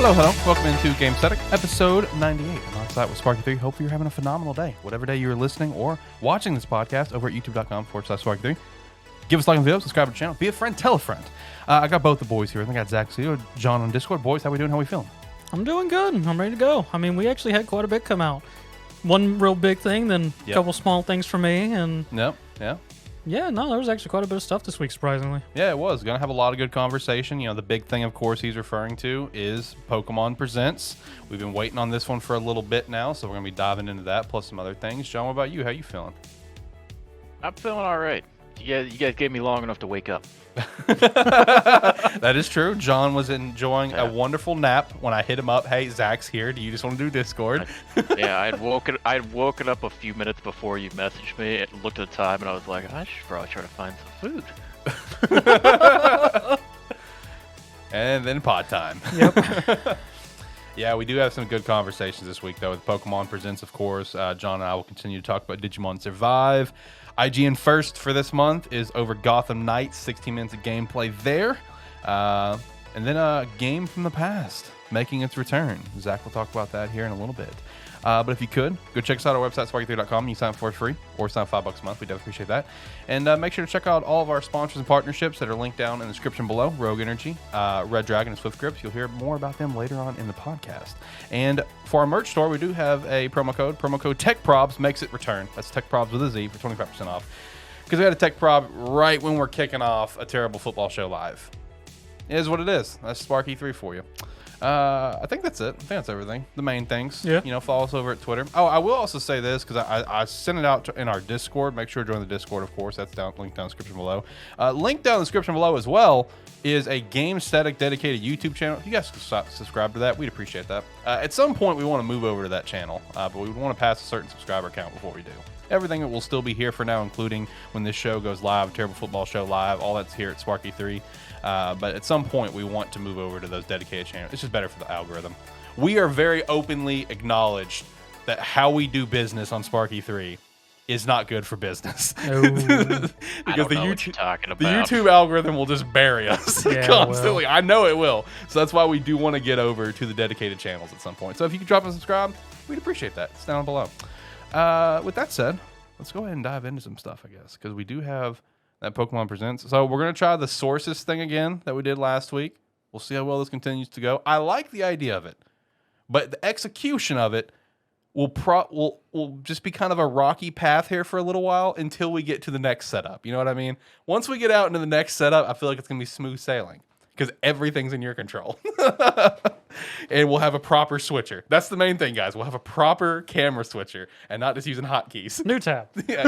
Hello. Welcome into Gamesthetic, episode 98. Alongside with Sparky3. Hope you're having a phenomenal day. Whatever day you're listening or watching this podcast over at youtube.com/Sparky3. Give us a like on the video, subscribe to the channel, be a friend, tell a friend. I got both the boys here. I got Zach, John on Discord. Boys, how we doing? How we feeling? I'm doing good. I'm ready to go. I mean, we actually had quite a bit come out. One real big thing, then a couple small things for me, and yeah, no, there was actually quite a bit of stuff this week, surprisingly. Yeah, it was. Gonna have a lot of good conversation. You know, the big thing, of course, he's referring to is Pokemon Presents. We've been waiting on this one for a little bit now, so we're gonna be diving into that, plus some other things. John, what about you? How you feeling? I'm feeling all right. You guys gave me long enough to wake up. That is true. John was enjoying a wonderful nap when I hit him up. Hey, Zach's here. Do you just want to do Discord? I'd woken up a few minutes before you messaged me and looked at the time, and I was like, I should probably try to find some food. And then pod time. Yep. Yeah, we do have some good conversations this week, though, with Pokemon Presents, of course. John and I will continue to talk about Digimon Survive. IGN First for this month is over Gotham Knights, 16 minutes of gameplay there. And then a game from the past making its return. Zach will talk about that here in a little bit. But if you could, go check us out on our website, sparky3.com. You sign up for free or sign up $5 a month. We definitely appreciate that. And make sure to check out all of our sponsors and partnerships that are linked down in the description below. Rogue Energy, Redragon, and Swift Grips. You'll hear more about them later on in the podcast. And for our merch store, we do have a promo code. Promo code TechProbs makes it return. That's TechProbs with a Z for 25% off. Because we had a Tech Prob right when we're kicking off a terrible football show live. It is what it is. That's Sparky3 for you. I think that's it. I think that's everything. The main things. Yeah. You know, follow us over at Twitter. Oh, I will also say this because I sent it out in our Discord. Make sure to join the Discord, of course. That's linked down in the description below. Linked down in the description below as well is a Gamesthetic dedicated YouTube channel. If you guys could subscribe to that, we'd appreciate that. At some point, we want to move over to that channel, but we would want to pass a certain subscriber count before we do. Everything will still be here for now, including when this show goes live, Terrible Football Show live. All that's here at Sparky3. But at some point, we want to move over to those dedicated channels. It's just better for the algorithm. We are very openly acknowledged that how we do business on Sparky3 is not good for business. No. Because I don't know what you're talking about. the YouTube algorithm will just bury us constantly. I know it will. So that's why we do want to get over to the dedicated channels at some point. So if you could drop and subscribe, we'd appreciate that. It's down below. With that said, let's go ahead and dive into some stuff, I guess, because we do have that Pokemon Presents. So we're going to try the sources thing again that we did last week. We'll see how well this continues to go. I like the idea of it, but the execution of it will just be kind of a rocky path here for a little while until we get to the next setup. You know what I mean? Once we get out into the next setup, I feel like it's going to be smooth sailing because everything's in your control. And we'll have a proper switcher. That's the main thing, guys. We'll have a proper camera switcher and not just using hotkeys. New tab. Yeah,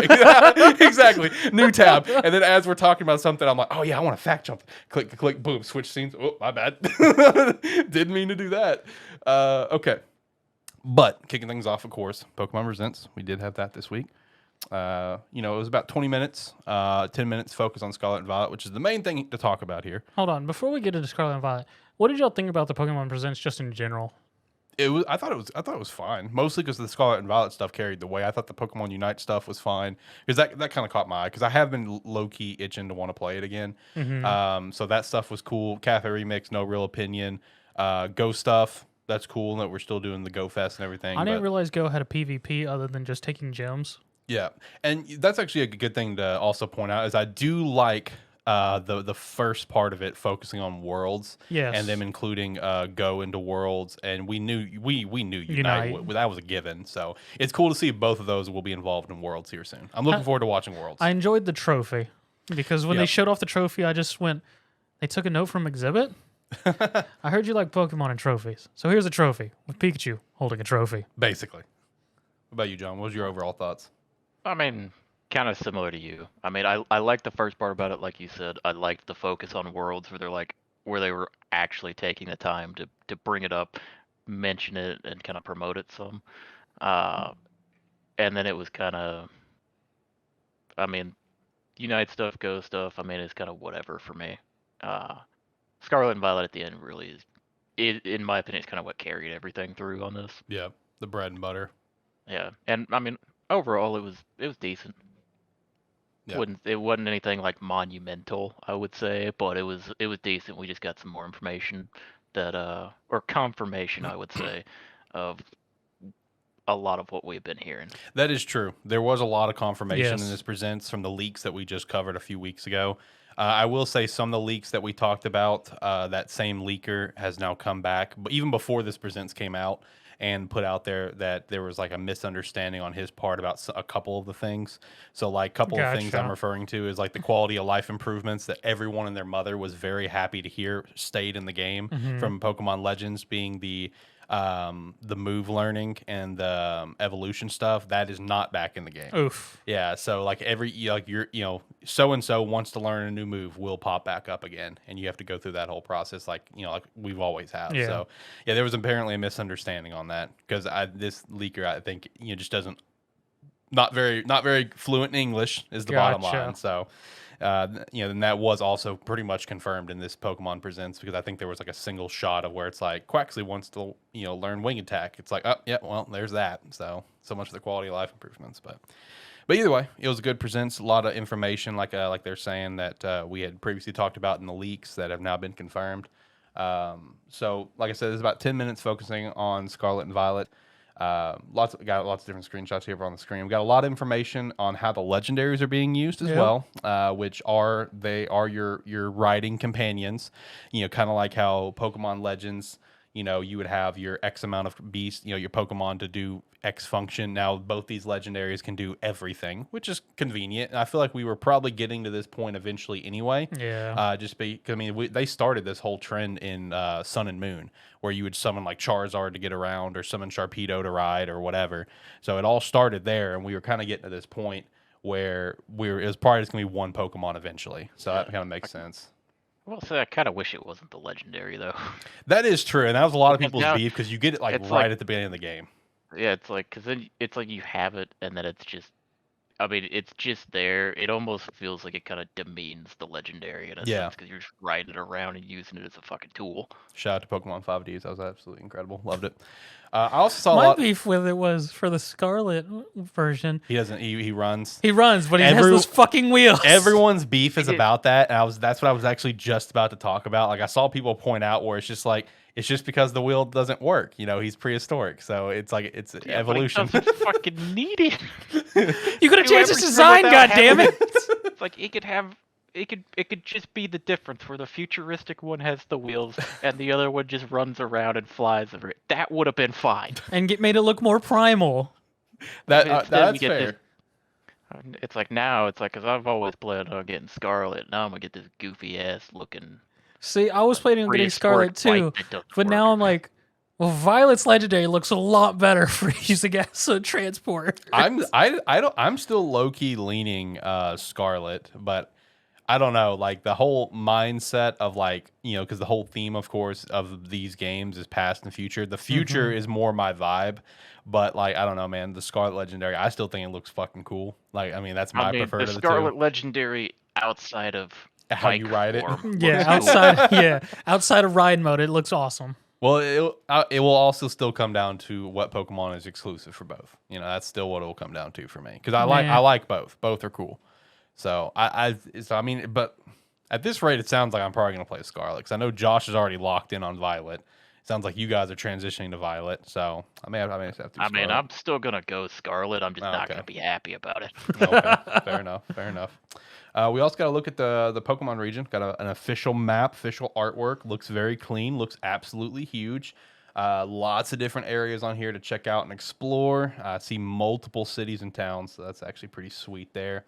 exactly. New tab. And then as we're talking about something, I'm like, oh yeah, I want to fact jump. Click, boom, switch scenes. Oh, my bad. Didn't mean to do that. Okay. But kicking things off, of course, Pokemon Presents. We did have that this week. It was about 20 minutes, 10 minutes focus on Scarlet and Violet, which is the main thing to talk about here. Hold on. Before we get into Scarlet and Violet, what did y'all think about the Pokemon Presents just in general? I thought it was fine, mostly because the Scarlet and Violet stuff carried the way. I thought the Pokemon Unite stuff was fine because that kind of caught my eye because I have been low key itching to want to play it again. Mm-hmm. So that stuff was cool. Cafe Remix, no real opinion. Go stuff. That's cool that we're still doing the Go Fest and everything. I didn't realize Go had a PvP other than just taking gems. Yeah, and that's actually a good thing to also point out is I do like the first part of it focusing on worlds, yes, and them including Go into worlds, and we knew Unite. That was a given. So it's cool to see both of those will be involved in worlds here soon. I'm looking forward to watching worlds. I enjoyed the trophy because when they showed off the trophy, I just went. They took a note from Exhibit. I heard you like Pokemon and trophies, so here's a trophy with Pikachu holding a trophy. Basically. What about you, John? What was your overall thoughts? I mean, kind of similar to you. I mean, I like the first part about it, like you said. I liked the focus on worlds where they were actually taking the time to bring it up, mention it, and kind of promote it some. And then it was kind of, I mean, Unite stuff, Go stuff. I mean, it's kind of whatever for me. Scarlet and Violet at the end really is, in my opinion, it's kind of what carried everything through on this. Yeah, the bread and butter. Yeah, and I mean, overall, it was decent. Yeah. It wasn't anything like monumental, I would say, but it was decent. We just got some more information that or confirmation, I would say, of a lot of what we've been hearing. That is true. There was a lot of confirmation Yes. in this presents from the leaks that we just covered a few weeks ago. I will say some of the leaks that we talked about, that same leaker has now come back, but even before this presents came out and put out there that there was like a misunderstanding on his part about a couple of the things. So like a couple of things I'm referring to is like the quality of life improvements that everyone and their mother was very happy to hear stayed in the game from Pokemon Legends, being the move learning and the evolution stuff that is not back in the game. Oof. Yeah, so like so and so wants to learn a new move will pop back up again, and you have to go through that whole process like we've always had. Yeah. So yeah, there was apparently a misunderstanding on that because this leaker I think just doesn't not very fluent in English is the bottom line. So. And that was also pretty much confirmed in this Pokemon Presents because I think there was like a single shot of where it's like Quaxley wants to learn Wing Attack. It's like, oh yeah, well there's that. So much for the quality of life improvements, but either way, it was a good Presents. A lot of information like they're saying that we had previously talked about in the leaks that have now been confirmed. So like I said, there's about 10 minutes focusing on Scarlet and Violet. Lots of different screenshots here on the screen. We got a lot of information on how the legendaries are being used as well, which are your riding companions. Kind of like how Pokemon Legends, you would have your X amount of beasts, your Pokemon to do X function. Now both these legendaries can do everything, which is convenient. And I feel like we were probably getting to this point eventually anyway. Yeah. They started this whole trend in Sun and Moon, where you would summon like Charizard to get around or summon Sharpedo to ride or whatever. So it all started there, and we were kind of getting to this point where it was probably just gonna be one Pokemon eventually. So that kind of makes sense. Well, so I kind of wish it wasn't the legendary though. That is true, and that was a lot of people's beef because you get it right at the beginning of the game. Yeah, it's like because then it's like you have it, and then it's just. I mean, it's just there. It almost feels like it kind of demeans the legendary in a sense because you're just riding it around and using it as a fucking tool. Shout out to Pokemon 5Ds. That was absolutely incredible. Loved it. I also saw my beef with it was for the Scarlet version. He doesn't. He runs. He runs, but he has those fucking wheels. Everyone's beef is about that. And that's what I was actually just about to talk about. Like I saw people point out where it's just like it's just because the wheel doesn't work. He's prehistoric, so it's like it's evolution. But it doesn't fucking need it. You could have changed its design, goddammit. It's like it could just be the difference where the futuristic one has the wheels and the other one just runs around and flies over it. That would have been fine. And made it look more primal. That's fair. It's like now, because I've always planned on getting Scarlet. Now I'm going to get this goofy ass looking. See, I was planning on getting Scarlet too. But now I'm like, well, Violet's legendary looks a lot better for using as a transport. I'm still low key leaning Scarlet, but I don't know, like the whole mindset of like, because the whole theme, of course, of these games is past and future. The future is more my vibe, but like, I don't know, man, the Scarlet Legendary, I still think it looks fucking cool. Like, I mean, that's my preferred of the two. The Scarlet Legendary outside of how you ride it. Yeah, outside of ride mode, it looks awesome. Well, it will also still come down to what Pokemon is exclusive for both. That's still what it will come down to for me because I like both. Both are cool. So I mean, but at this rate, it sounds like I'm probably gonna play Scarlet because I know Josh is already locked in on Violet. It sounds like you guys are transitioning to Violet, so I may have to. I mean, I'm still gonna go Scarlet. I'm just not gonna be happy about it. Okay, fair enough. We also got to look at the Pokemon region. Got an official map, official artwork. Looks very clean. Looks absolutely huge. Lots of different areas on here to check out and explore. See multiple cities and towns, so that's actually pretty sweet there.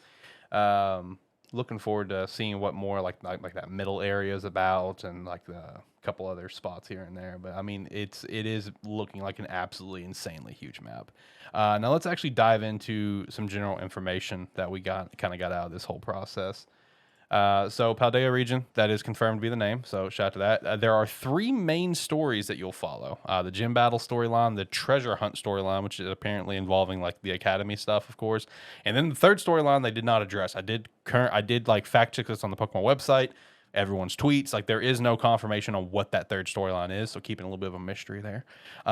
Looking forward to seeing what more like that middle area is about, and like the couple other spots here and there. But I mean, it is looking like an absolutely insanely huge map. Now let's actually dive into some general information that we got out of this whole process. So Paldea region, that is confirmed to be the name. So shout out to that. There are 3 main stories that you'll follow. The gym battle storyline, the treasure hunt storyline, which is apparently involving like the academy stuff, of course. And then the third storyline they did not address. I did like fact check this on the Pokemon website, everyone's tweets. Like there is no confirmation on what that third storyline is. So keeping a little bit of a mystery there.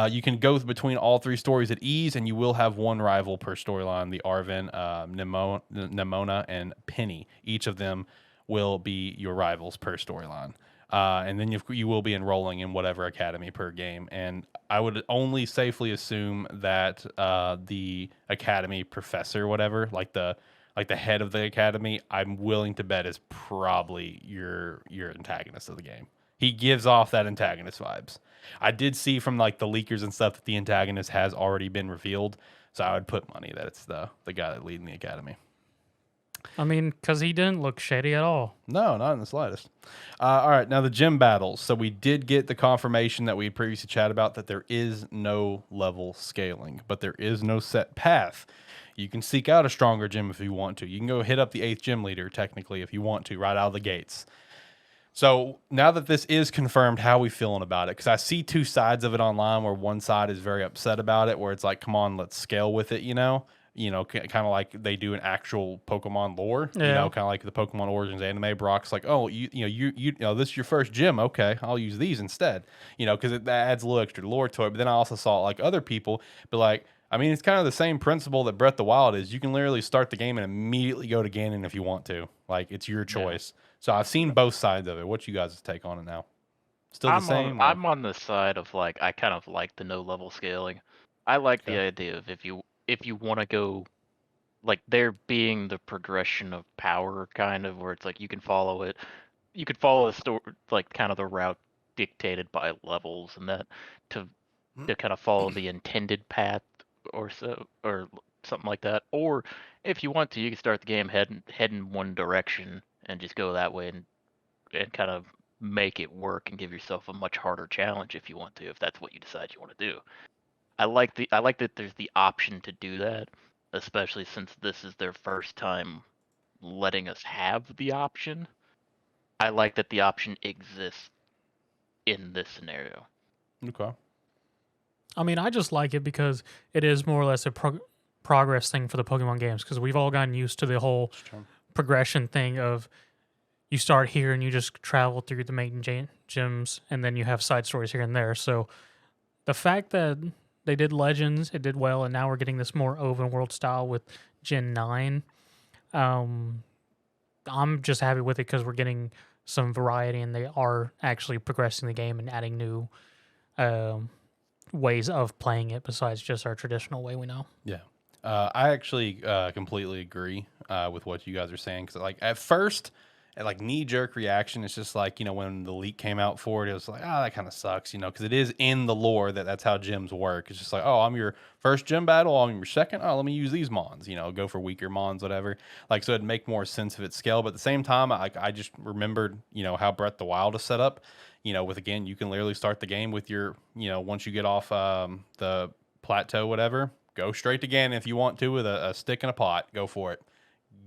You can go between all 3 stories at ease, and you will have one rival per storyline. The Arven, Nemona, and Penny. Each of them will be your rivals per storyline. And then you will be enrolling in whatever academy per game. And I would only safely assume that the academy professor, whatever, like the head of the academy, I'm willing to bet is probably your antagonist of the game. He gives off that antagonist vibes. I did see from like the leakers and stuff that the antagonist has already been revealed, so I would put money that it's the guy that leading the academy. I mean, because he didn't look shady at all. No, not in the slightest. All right, now the gym battles. So we did get the confirmation that we had previously chatted about that there is no level scaling, but there is no set path. You can seek out a stronger gym if you want to. You can go hit up the 8th gym leader, technically, if you want to, right out of the gates. So now that this is confirmed, how are we feeling about it? Because I see two sides of it online where one side is very upset about it, where it's like, come on, let's scale with it, kind of like they do an actual Pokemon lore, kind of like the Pokemon Origins anime. Brock's like, oh, you know, this is your first gym. Okay, I'll use these instead, because that adds a little extra lore to it. But then I also saw like other people be like, I mean, it's kind of the same principle that Breath of the Wild is. You can literally start the game and immediately go to Ganon if you want to. Like, it's your choice. Yeah. So I've seen both sides of it. What's you guys' take on it now? Still the same? I'm on the side of like, I kind of like the no level scaling. I like the idea of if you want to go, like there being the progression of power kind of where it's like you can follow it. You could follow the story, like kind of the route dictated by levels and that to kind of follow the intended path or so, or something like that. Or if you want to, you can start the game heading one direction and just go that way and kind of make it work and give yourself a much harder challenge if you want to, if that's what you decide you want to do. I like that there's the option to do that, especially since this is their first time letting us have the option. I like that the option exists in this scenario. Okay. I mean, I just like it because it is more or less a progress thing for the Pokemon games, because we've all gotten used to the whole progression thing of you start here and you just travel through the main gyms and then you have side stories here and there. So the fact that they did Legends, it did well, and now we're getting this more open world style with Gen 9. I'm just happy with it because we're getting some variety and they are actually progressing the game and adding new ways of playing it besides just our traditional way we know. Yeah. I actually completely agree with what you guys are saying, because like at first, like knee-jerk reaction, it's just like, when the leak came out for it, it was like, that kind of sucks, because it is in the lore that's how gyms work. It's just like, I'm your first gym battle, I'm your second, let me use these mons, go for weaker mons, whatever. Like, so it'd make more sense if it's scale. But at the same time, I just remembered, how Breath of the Wild is set up, with, again, you can literally start the game with your, once you get off the plateau, whatever, go straight to Ganon if you want to with a stick and a pot, go for it.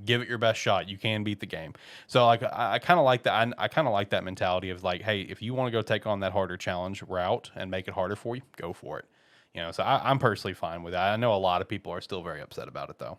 Give it your best shot. You can beat the game. So like I kind of like that. I kind of like that mentality of like, hey, if you want to go take on that harder challenge route and make it harder for you, go for it. So I'm personally fine with that. I know a lot of people are still very upset about it though.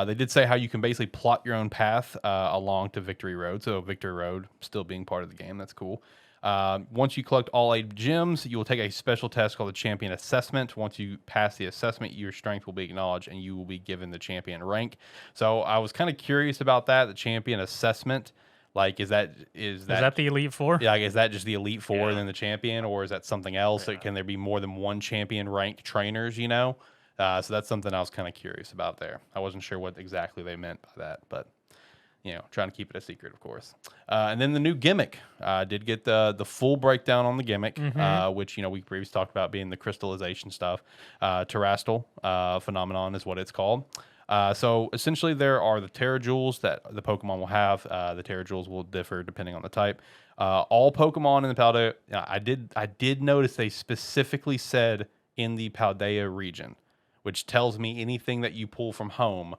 They did say how you can basically plot your own path along to Victory Road. So Victory Road still being part of the game. That's cool. Once you collect all 8 gems, you will take a special test called the Champion Assessment. Once you pass the assessment, your strength will be acknowledged and you will be given the champion rank. So I was kind of curious about that, the Champion Assessment. Like, is that the Elite Four? Yeah, like, is that just the Elite Four and then the champion, or is that something else? Yeah. Can there be more than one champion ranked trainers, So that's something I was kind of curious about there. I wasn't sure what exactly they meant by that, but trying to keep it a secret, of course. And then the new gimmick. Did get the full breakdown on the gimmick, which, we previously talked about being the crystallization stuff. Terrestrial phenomenon is what it's called. So essentially there are the Terra Jewels that the Pokemon will have. The Terra Jewels will differ depending on the type. All Pokemon in the Paldea, I did notice they specifically said in the Paldea region, which tells me anything that you pull from home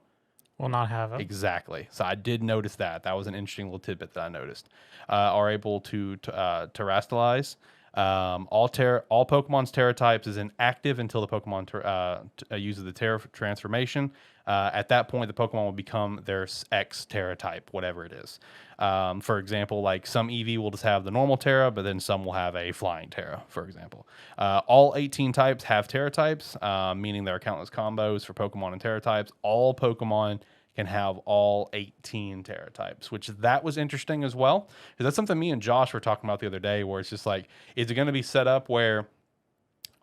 will not have it. Exactly. So I did notice that. That was an interesting little tidbit that I noticed. Are able to terrestrialize. All Pokemon's Terra types is inactive until the Pokemon uses the Terra transformation. At that point, the Pokemon will become their X Terra type, whatever it is. For example, like some EV will just have the normal Terra, but then some will have a flying Terra, for example. All 18 types have Terra types, meaning there are countless combos for Pokemon and Terra types. All Pokemon can have all 18 Terra types, which that was interesting as well. Because that's something me and Josh were talking about the other day, where it's just like, is it going to be set up where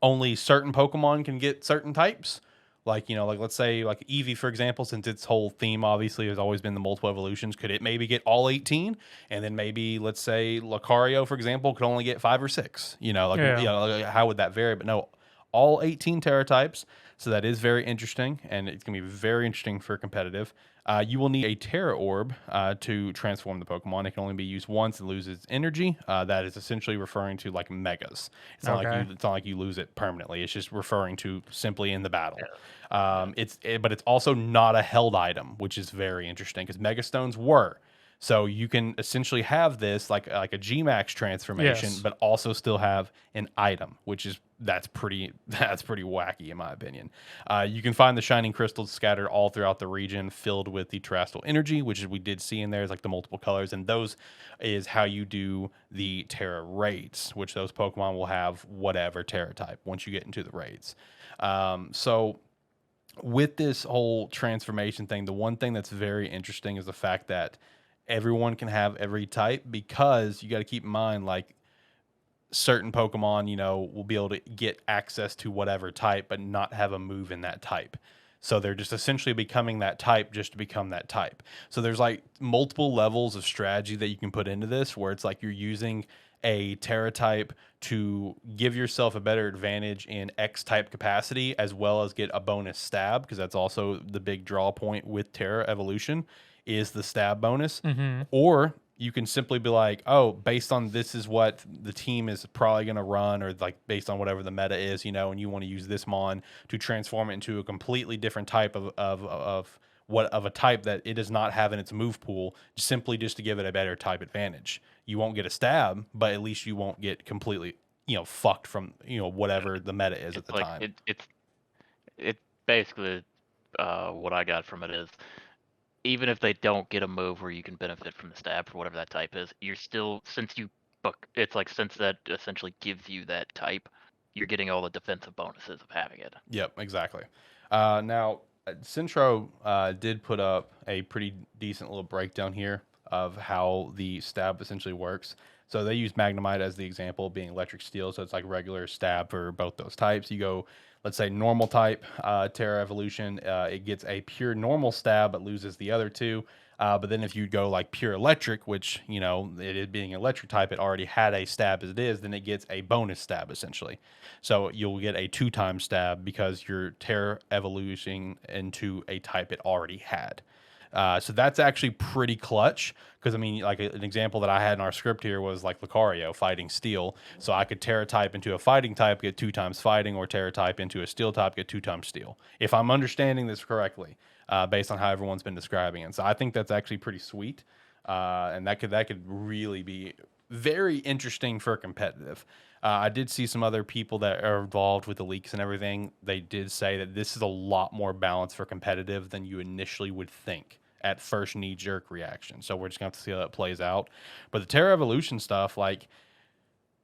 only certain Pokemon can get certain types? Like, like let's say like Eevee, for example, since its whole theme obviously has always been the multiple evolutions, could it maybe get all 18? And then maybe let's say Lucario, for example, could only get 5 or 6. Like how would that vary? But no, all 18 Terra types. So that is very interesting, and it's going to be very interesting for competitive. You will need a Terra Orb to transform the Pokemon. It can only be used once and loses energy. That is essentially referring to like megas. It's not it's not like you lose it permanently. It's just referring to simply in the battle. But it's also not a held item, which is very interesting because Mega Stones were. So you can essentially have this like a Gmax transformation, but also still have an item, which is that's pretty wacky in my opinion. You can find the shining crystals scattered all throughout the region, filled with the terrestrial energy, which is we did see in there is like the multiple colors, and those is how you do the Terra raids, which those Pokemon will have whatever Terra type once you get into the raids. So with this whole transformation thing, the one thing that's very interesting is the fact that everyone can have every type, because you got to keep in mind, like, certain Pokemon, will be able to get access to whatever type, but not have a move in that type. So they're just essentially becoming that type just to become that type. So there's like multiple levels of strategy that you can put into this, where it's like you're using a Terra type to give yourself a better advantage in X type capacity, as well as get a bonus stab, because that's also the big draw point with Terra evolution is the stab bonus. Or you can simply be like, oh, based on this is what the team is probably going to run, or like based on whatever the meta is, and you want to use this mon to transform it into a completely different type of a type that it does not have in its move pool, simply just to give it a better type advantage. You won't get a stab, but at least you won't get completely, fucked from, whatever the meta is at the time. It's basically what I got from it is, even if they don't get a move where you can benefit from the stab for whatever that type is, you're still, since that essentially gives you that type, you're getting all the defensive bonuses of having it. Yep, exactly. Now, Centro did put up a pretty decent little breakdown here of how the stab essentially works. So they use Magnemite as the example, being electric steel. So it's like regular stab for both those types. You go, let's say, normal type Terra evolution, it gets a pure normal stab but loses the other two. But then if you go like pure electric, which, it is being electric type, it already had a stab as it is, then it gets a bonus stab essentially. So you'll get a 2-time stab because you're Terra evolutioning into a type it already had. So that's actually pretty clutch, because I mean, like an example that I had in our script here was like Lucario fighting steel. So I could Terra type into a fighting type, get 2 times fighting, or Terra type into a steel type, get 2 times steel. If I'm understanding this correctly, based on how everyone's been describing it. So I think that's actually pretty sweet. And that could really be very interesting for competitive. I did see some other people that are involved with the leaks and everything. They did say that this is a lot more balanced for competitive than you initially would think at first knee-jerk reaction. So we're just going to have to see how that plays out. But the Terra Evolution stuff, like,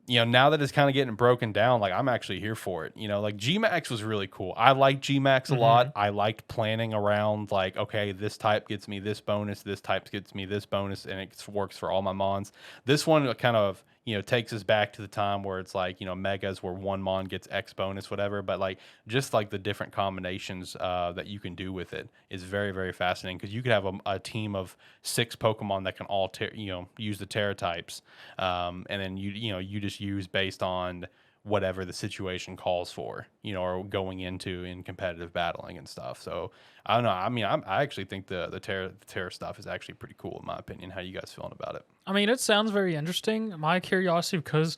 now that it's kind of getting broken down, like, I'm actually here for it. Like, Gmax was really cool. I liked Gmax a lot. I liked planning around, like, okay, this type gets me this bonus, this type gets me this bonus, and it works for all my mons. This one kind of, takes us back to the time where it's like, megas where one mon gets X bonus, whatever. But like, just like the different combinations that you can do with it is very, very fascinating, because you could have a team of 6 Pokemon that can all, use the Terra types. And then you just use based on whatever the situation calls for, or going into in competitive battling and stuff. So I don't know. I mean, I actually think the Terra stuff is actually pretty cool in my opinion. How you guys feeling about it? I mean, it sounds very interesting. My curiosity, because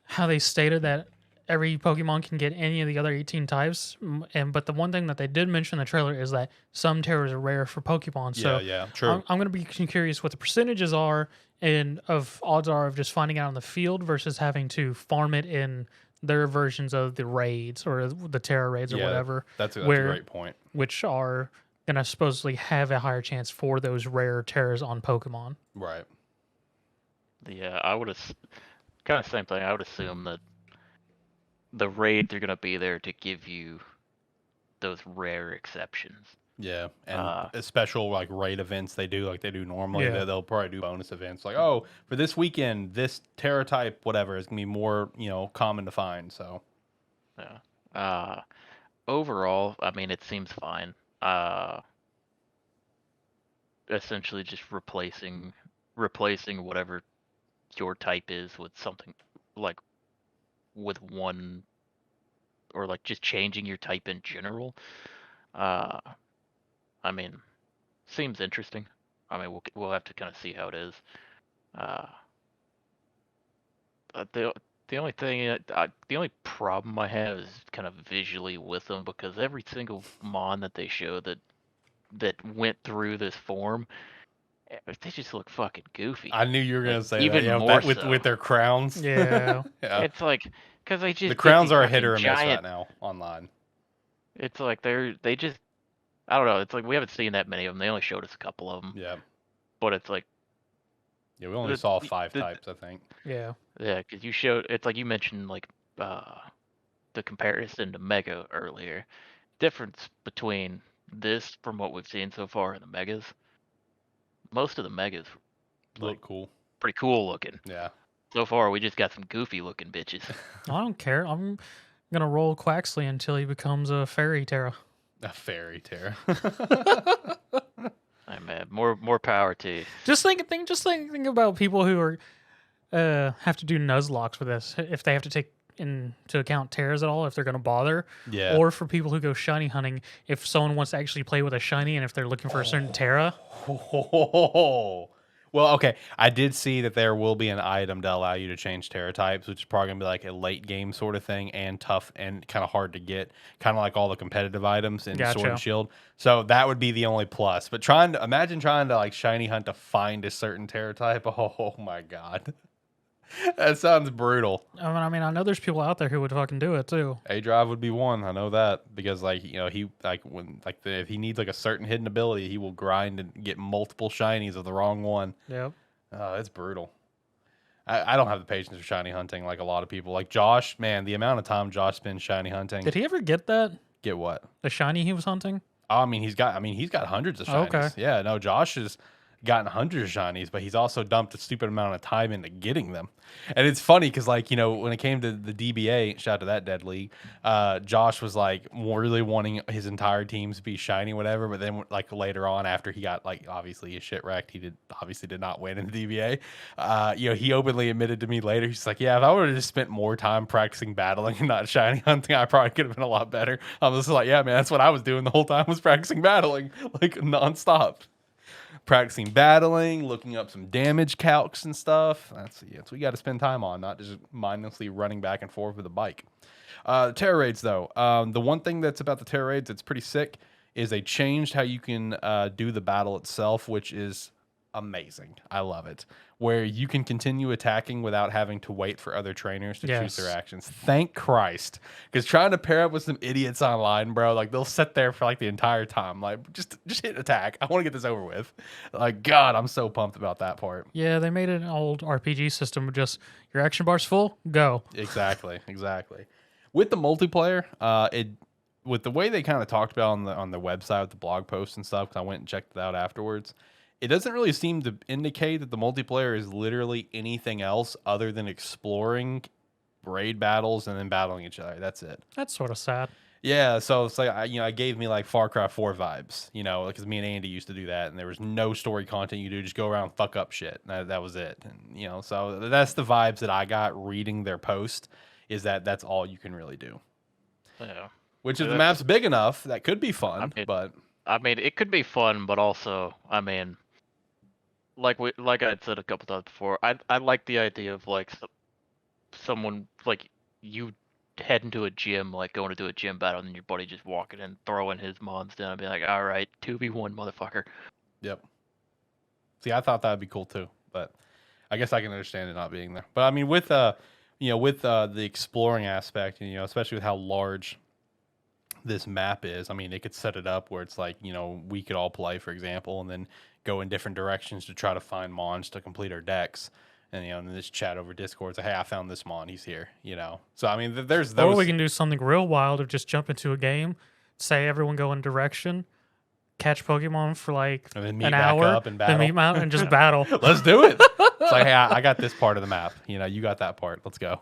how they stated that every Pokemon can get any of the other 18 types, but the one thing that they did mention in the trailer is that some Terras are rare for Pokemon. So yeah, true. I'm going to be curious what the percentages are and of odds are of just finding out on the field versus having to farm it in their versions of the raids or the Terra raids or whatever. That's a great point. Which are going to supposedly have a higher chance for those rare Terras on Pokemon. Right. Yeah, I would have kind of same thing. I would assume that the raids are going to be there to give you those rare exceptions. Yeah, and special like raid events they do normally. Yeah. They'll probably do bonus events like, oh, for this weekend, this Terra type whatever is gonna be more common to find. So Yeah. Overall, I mean, it seems fine. Essentially just replacing whatever your type is with something like with one, or like just changing your type in general. I mean, seems interesting. I mean, we'll have to kind of see how it is. Uh, the only thing, the only problem I have is kind of visually with them, because every single mon that they show that went through this form, they just look fucking goofy. I knew you were gonna say even that, more with their crowns. Yeah. Yeah. It's like, because they just The crowns get are a these hit or a fucking miss right giant. now online. It's like they just, I don't know. It's like we haven't seen that many of them. They only showed us a couple of them. Yeah. But it's like, Yeah, we only saw 5 types, I think. Yeah. yeah, because you showed, it's like you mentioned like the comparison to Mega earlier. Difference between this from what we've seen so far in the Megas. Most of the Megas Look cool. pretty cool looking. Yeah. So far, we just got some goofy looking bitches. I don't care. I'm gonna roll Quaxley until he becomes a fairy Terra. A fairy Terra. Hey man, more power to you. Just think about people who are have to do Nuzlocke with this. If they have to take into account Terras at all, if they're going to bother, Yeah. or for people who go shiny hunting, if someone wants to actually play with a shiny and if they're looking for a certain Terra. Well, okay. I did see that there will be an item to allow you to change Terra types, which is probably gonna be like a late game sort of thing, and tough and kind of hard to get, kind of like all the competitive items in Sword Gotcha. and Shield. So that would be the only plus. But imagine trying to like shiny hunt to find a certain Terra type. Oh my god, that sounds brutal. I mean, I know there's people out there who would fucking do it too. A Drive would be one. I know that because if he needs like a certain hidden ability, he will grind and get multiple shinies of the wrong one. Yep. It's brutal. I don't have the patience for shiny hunting like a lot of people. Like Josh, man, the amount of time Josh spends shiny hunting. Did he ever get that? Get what? The shiny he was hunting? I mean, he's got hundreds of shinies. Okay. Yeah, no, Josh has gotten hundreds of shinies, but he's also dumped a stupid amount of time into getting them. And it's funny because, like, when it came to the DBA, shout out to that dead league, Josh was like really wanting his entire teams to be shiny, whatever. But then, like, later on, after he got like obviously his shit wrecked, he obviously did not win in the DBA. He openly admitted to me later, he's like, yeah, if I would have just spent more time practicing battling and not shiny hunting, I probably could have been a lot better. I was just like, yeah, man, that's what I was doing the whole time, was practicing battling, like nonstop. Practicing battling, looking up some damage calcs and stuff. That's what we got to spend time on, not just mindlessly running back and forth with a bike. Terror raids, though. The one thing that's about the terror raids that's pretty sick is they changed how you can do the battle itself, which is amazing. I love it. Where you can continue attacking without having to wait for other trainers to choose their actions. Thank Christ. Because trying to pair up with some idiots online, bro, like they'll sit there for like the entire time. Like, just hit attack. I want to get this over with. Like, God, I'm so pumped about that part. Yeah, they made an old RPG system of just your action bar's full, go. Exactly. With the multiplayer, with the way they kind of talked about on their website with the blog posts and stuff, because I went and checked it out afterwards, it doesn't really seem to indicate that the multiplayer is literally anything else other than exploring raid battles and then battling each other. That's it. That's sort of sad. Yeah, so it's like, it gave me like Far Cry 4 vibes, because me and Andy used to do that, and there was no story content you do, just go around and fuck up shit. That was it. And, so that's the vibes that I got reading their post, is that's all you can really do. Yeah. Which if the map's big enough, that could be fun, but... I mean, it could be fun, but also, I mean, like I said a couple times before, I like the idea of like someone like you heading to a gym, like going to do a gym battle, and then your buddy just walking in, throwing his mons down, and be like, "All right, 2v1, motherfucker." Yep. See, I thought that'd be cool too, but I guess I can understand it not being there. But I mean, with the exploring aspect, especially with how large this map is, I mean, they could set it up where it's like, we could all play, for example, and then go in different directions to try to find mons to complete our decks. And, in this chat over Discord, it's like, hey, I found this mon, he's here, So, I mean, there's those. Or we can do something real wild of just jump into a game, say everyone go in direction, catch Pokemon for like And then meet an back hour, up and then battle. meet 'em out and just battle. Let's do it. It's like, hey, I got this part of the map. You got that part. Let's go.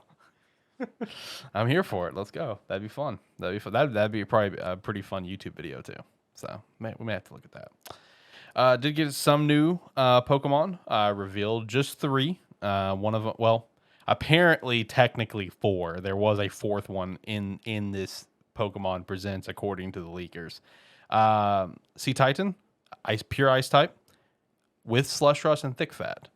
I'm here for it. Let's go. That'd be fun. That'd be fun. That'd be probably a pretty fun YouTube video too. So we may have to look at that. Did get some new Pokemon revealed. Just 3. One of them. Well, apparently, technically 4. There was a 4th one in this Pokemon Presents, according to the leakers. Sea Titan, pure ice type, with Slush Rush and Thick Fat.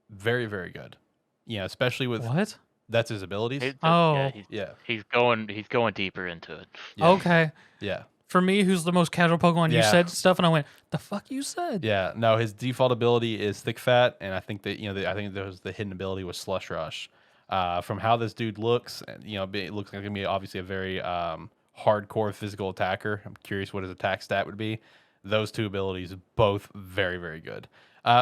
Very, very good. Yeah, especially with What? that's his abilities. He's going deeper into it. Yeah. Okay. Yeah. For me, who's the most casual Pokemon, you Yeah. said stuff, and I went, "The fuck you said?" Yeah. No, his default ability is Thick Fat, and I think that I think there was the hidden ability was Slush Rush. From how this dude looks, it looks like gonna be obviously a very hardcore physical attacker. I'm curious what his attack stat would be. Those 2 abilities, both very, very good.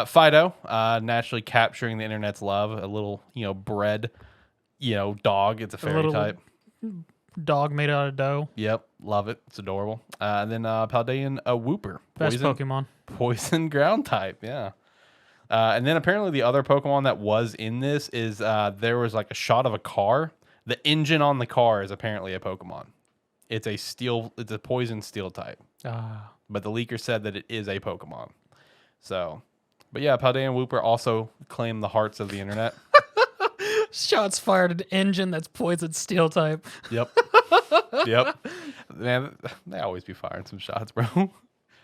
Fido, naturally capturing the internet's love, a little bred dog. It's a fairy little type. Dog made out of dough. Yep, love it. It's adorable. And then Paldean, a Wooper. Best Pokemon. Poison ground type, yeah. And then apparently the other Pokemon that was in this is there was like a shot of a car. The engine on the car is apparently a Pokemon. It's a poison steel type. But the leaker said that it is a Pokemon. So, but yeah, Paldean Wooper also claimed the hearts of the internet. Shots fired at an engine that's poison steel type. Yep. Yep. Man, they always be firing some shots, bro.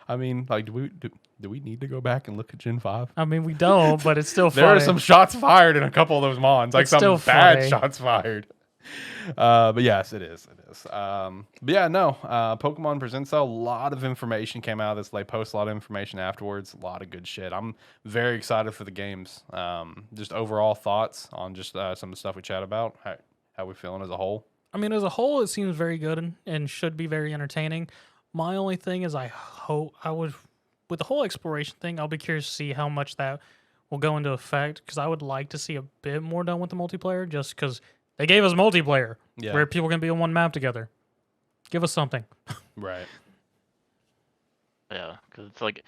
I mean, like, do we need to go back and look at Gen 5? I mean, we don't, but it's still funny. There are some shots fired in a couple of those mons, like It's some still bad funny. shots fired. But yes, it is. It is. But yeah, no. Pokemon Presents, a lot of information came out of this. They post a lot of information afterwards. A lot of good shit. I'm very excited for the games. Just overall thoughts on just some of the stuff we chat about. How we feeling as a whole? I mean, as a whole, it seems very good and should be very entertaining. My only thing is, with the whole exploration thing, I'll be curious to see how much that will go into effect, because I would like to see a bit more done with the multiplayer, just because they gave us multiplayer where people can be on one map together. Give us something. Right. Yeah, because it's like,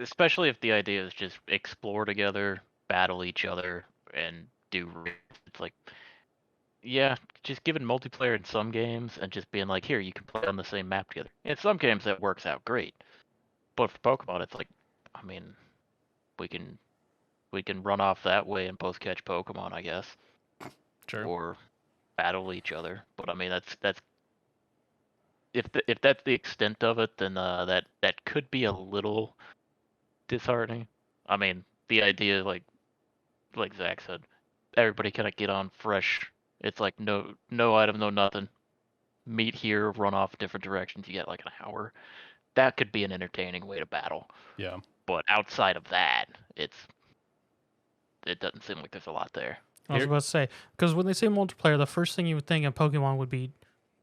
especially if the idea is just explore together, battle each other, and do. It's like, yeah, just giving multiplayer in some games and just being like, here, you can play on the same map together. In some games that works out great, but for Pokemon, it's like, I mean, we can run off that way and both catch Pokemon, I guess. Sure. Or battle each other. But I mean, that's if that's the extent of it, then that could be a little disheartening. I mean, the idea, like Zach said, everybody kind of get on fresh. It's like no item, no nothing. Meet here, run off different directions. You get like an hour. That could be an entertaining way to battle. Yeah. But outside of that, it doesn't seem like there's a lot there. I was about to say, because when they say multiplayer, the first thing you would think of Pokemon would be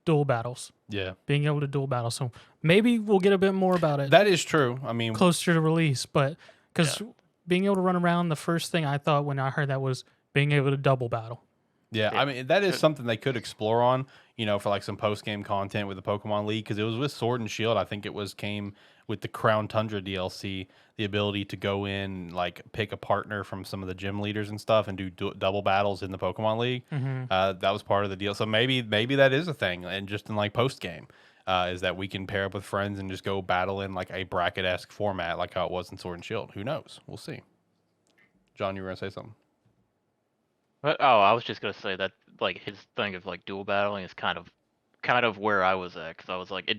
dual battles. Yeah. Being able to dual battle. So maybe we'll get a bit more about it That is true. I mean, closer to release. But because being able to run around, the first thing I thought when I heard that was being able to double battle. yeah, I mean, that is something they could explore on, for like some post-game content with the Pokemon League, because it was with Sword and Shield. I think came with the Crown Tundra DLC, the ability to go in, like, pick a partner from some of the gym leaders and stuff and do double battles in the Pokemon League. That was part of the deal. So maybe that is a thing, and just in, like, post-game, is that we can pair up with friends and just go battle in, like, a bracket-esque format like how it was in Sword and Shield. Who knows? We'll see. John, you were going to say something? But, I was just gonna say that, like, his thing of like dual battling is kind of where I was at, because I was like,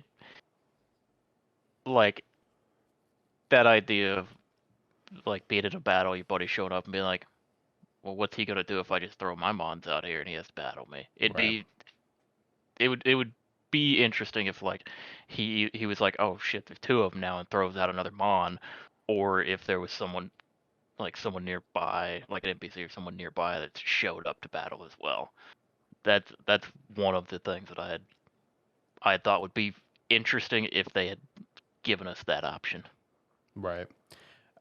like that idea of like being in a battle, your buddy showing up and being like, well, what's he gonna do if I just throw my mons out here and he has to battle me? It would be interesting if like he was like, oh shit, there's 2 of them now, and throws out another mon, or if there was someone nearby, like an NPC or someone nearby that showed up to battle as well. That's one of the things that I had thought would be interesting if they had given us that option. Right.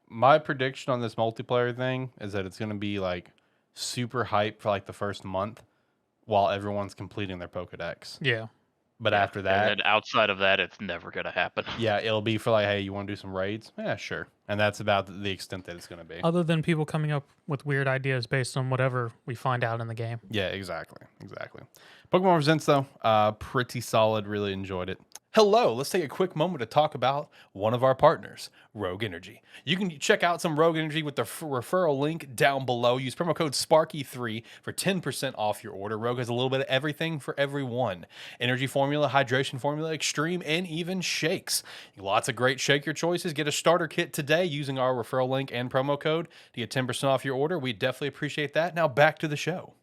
My prediction on this multiplayer thing is that it's going to be like super hype for like the first month while everyone's completing their Pokedex. Yeah. But Yeah, after and that, then outside of that, it's never gonna happen. yeah, it'll be for like, hey, you want to do some raids? Yeah, sure. And that's about the extent that it's going to be. Other than people coming up with weird ideas based on whatever we find out in the game. Yeah, exactly. Exactly. Pokemon Presents, though, pretty solid. Really enjoyed it. Hello, let's take a quick moment to talk about one of our partners, Rogue Energy. You can check out some Rogue Energy with the referral link down below. Use promo code SPARKY3 for 10% off your order. Rogue has a little bit of everything for everyone. Energy formula, hydration formula, extreme, and even shakes. Lots of great shake your choices. Get a starter kit today using our referral link and promo code to get 10% off your order. We definitely appreciate that. Now back to the show.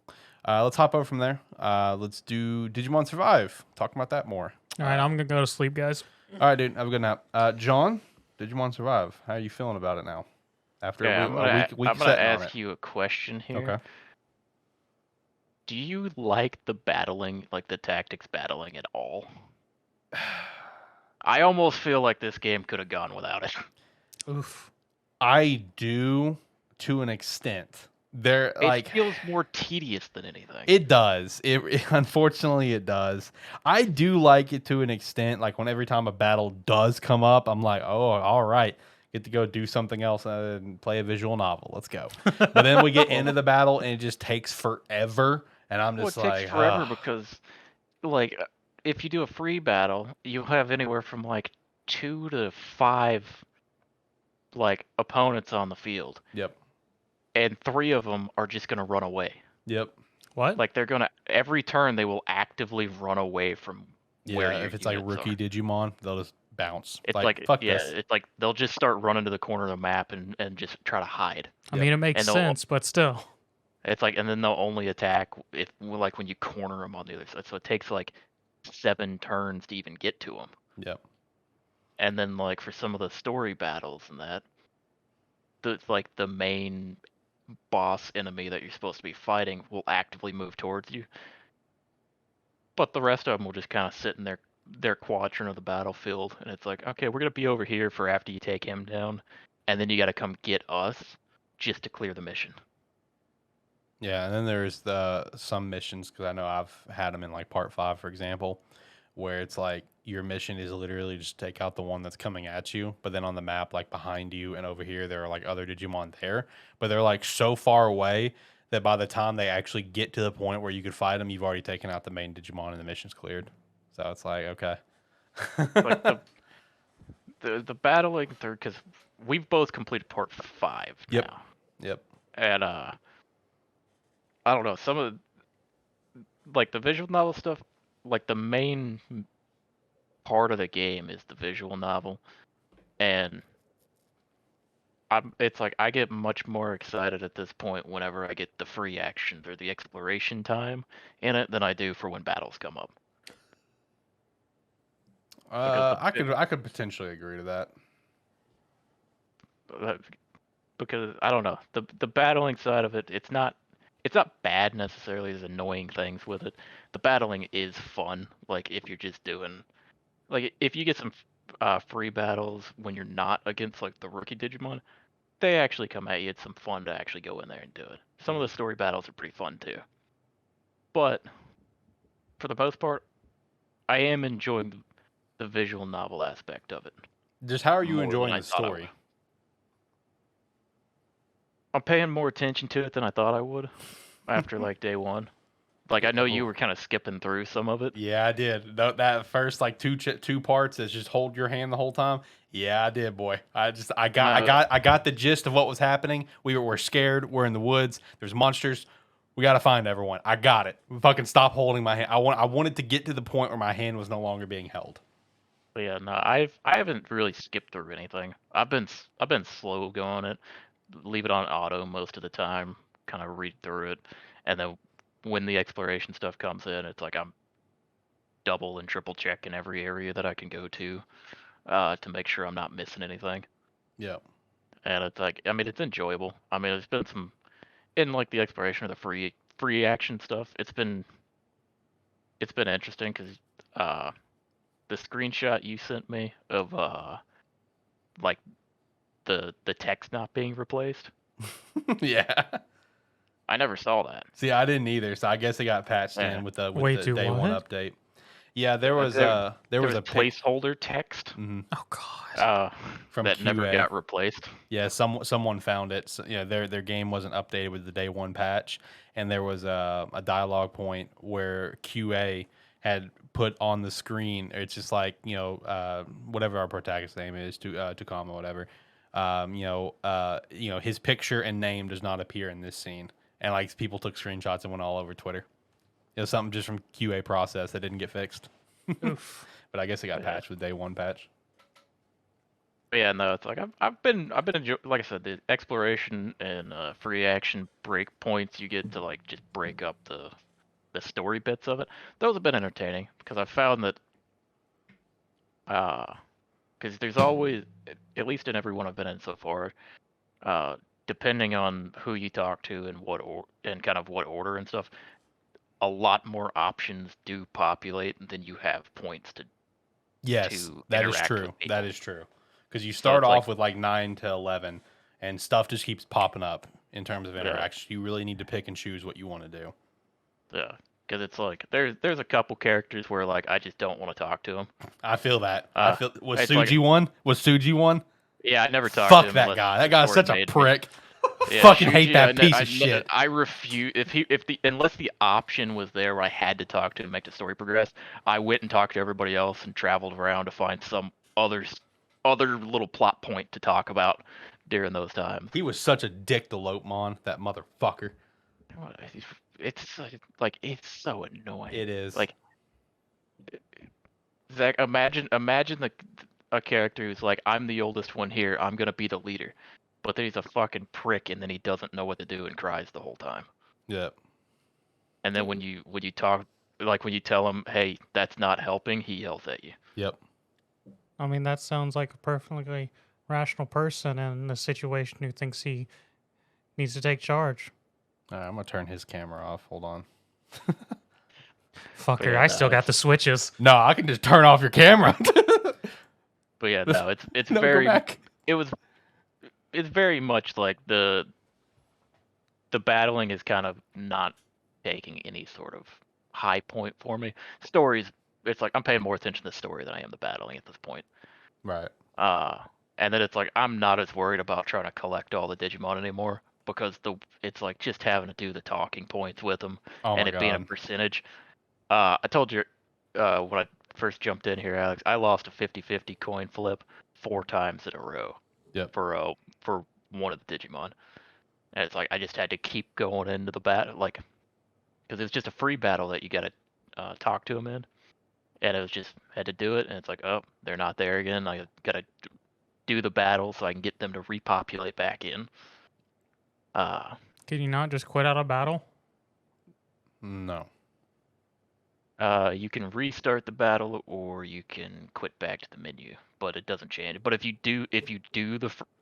Let's hop over from there. Let's do Digimon Survive. Talk about that more. All right, I'm going to go to sleep, guys. All right, dude. Have a good nap. John, Digimon Survive. How are you feeling about it now? After Yeah, a week I'm gonna setting on ask it. you a question here. Okay. Do you like the battling, like the tactics battling at all? I almost feel like this game could have gone without it. Oof. I do to an extent. It feels more tedious than anything. It does. Unfortunately it does. I do like it to an extent. Like when every time a battle does come up, I'm like, oh, all right, get to go do something else and play a visual novel. Let's go. But then we get into the battle and it just takes forever, and I'm just Well, it like, takes forever ugh. because, like, if you do a free battle, you have anywhere from like 2 to 5 like opponents on the field, Yep. and 3 of them are just gonna run away. Yep. What? Like they're gonna every turn they will actively run away from where Yeah. your If it's like units rookie are. Digimon, they'll just bounce. It's Like fuck yeah, this. it's like they'll just start running to the corner of the map and just try to hide. I mean, it makes And they'll- sense, but still. It's like, and then they'll only attack if like when you corner them on the other side. So it takes like 7 turns to even get to them. Yep. And then like for some of the story battles and that, the main boss enemy that you're supposed to be fighting will actively move towards you. But the rest of them will just kind of sit in their quadrant of the battlefield, and it's like, okay, we're gonna be over here for after you take him down, and then you got to come get us just to clear the mission. Yeah, and then there's some missions, because I know I've had them in like part 5, for example, where it's like your mission is literally just take out the one that's coming at you, but then on the map, like behind you and over here, there are like other Digimon there, but they're like so far away that by the time they actually get to the point where you could fight them, you've already taken out the main Digimon and the mission's cleared. So it's like, okay. Like the battling through, because we've both completed part 5 Yep. now. Yep. And I don't know, some of like the visual novel stuff, like the main part of the game is the visual novel, and it's like I get much more excited at this point whenever I get the free actions or the exploration time in it than I do for when battles come up. I could potentially agree to that. Because I don't know, the battling side of it, it's not bad necessarily. There's annoying things with it. The battling is fun. Like if you're just doing, like if you get some free battles when you're not against like the rookie Digimon, they actually come at you. It's some fun to actually go in there and do it. Some of the story battles are pretty fun too. But for the most part, I am enjoying the visual novel aspect of it. Just how are you more enjoying than I the thought I story? would. I'm paying more attention to it than I thought I would after like day 1. Like I know you were kind of skipping through some of it. Yeah, I did. That first like two parts is just hold your hand the whole time. Yeah, I did, boy. I got the gist of what was happening. We're scared. We're in the woods. There's monsters. We got to find everyone. I got it. Fucking stop holding my hand. I wanted to get to the point where my hand was no longer being held. But yeah, no, I haven't really skipped through anything. I've been slow going it. Leave it on auto most of the time. Kind of read through it, and then when the exploration stuff comes in, it's like I'm double and triple checking every area that I can go to make sure I'm not missing anything. Yeah. And it's like, I mean, it's enjoyable. I mean, there's been some in like the exploration of the free action stuff. It's been interesting because the screenshot you sent me of like the text not being replaced. Yeah. I never saw that. See, I didn't either, so I guess it got patched in with the Wait, day what? 1 update. Yeah, there was a placeholder text Oh god. from that QA. never got replaced. Yeah, someone found it. So, their game wasn't updated with the day one patch, and there was a dialogue point where QA had put on the screen. It's just like whatever our protagonist's name is, Tukama, whatever. His picture and name does not appear in this scene, and like people took screenshots and went all over Twitter. It was something just from QA process that didn't get fixed. Oof. But I guess it got patched with day one patch. But yeah, no, it's like I've been like I said, the exploration and free action break points you get to like just break up the story bits of it. Those have been entertaining because I found that because there's always, at least in every one I've been in so far, depending on who you talk to and kind of what order and stuff, a lot more options do populate than you have points to. Yes, to that is interact true. with people. That is true. Because you start it's off with like 9 to 11, and stuff just keeps popping up in terms of interaction. You really need to pick and choose what you want to do. Yeah, because it's like there's a couple characters where like I just don't want to talk to them. I feel that. Was it's Suji one? Was Suji one? Yeah, I never talked Fuck to him. that guy. That guy's such a prick. Yeah, Fucking hate Shuji, that piece of shit. I refuse unless the option was there where I had to talk to him to make the story progress. I went and talked to everybody else and traveled around to find some other little plot point to talk about during those times. He was such a dick to Lopemon, that motherfucker. It's like it's so annoying. It is. Like Zach, imagine a character who's like, I'm the oldest one here, I'm gonna be the leader. But then he's a fucking prick, and then he doesn't know what to do and cries the whole time. Yep. And then when you talk, like when you tell him, "Hey, that's not helping," he yells at you. Yep. I mean, that sounds like a perfectly rational person in a situation who thinks he needs to take charge. All right, I'm gonna turn his camera off. Hold on. Fucker, yeah, I still got the switches. No, I can just turn off your camera. But yeah, no, it's No, go very. back. It's very much like the battling is kind of not taking any sort of high point for me. Stories, it's like I'm paying more attention to the story than I am the battling at this point. Right. And then it's like I'm not as worried about trying to collect all the Digimon anymore because it's like just having to do the talking points with them and it being a percentage. I told you when I first jumped in here, Alex, I lost a 50-50 coin flip 4 times in a row. Yep. For one of the Digimon, and it's like I just had to keep going into the battle, like because it's just a free battle that you gotta talk to them in, and it was just had to do it, and it's like, oh, they're not there again. I gotta do the battle so I can get them to repopulate back in. Can you not just quit out of battle? No. You can restart the battle or you can quit back to the menu, but it doesn't change. But if you do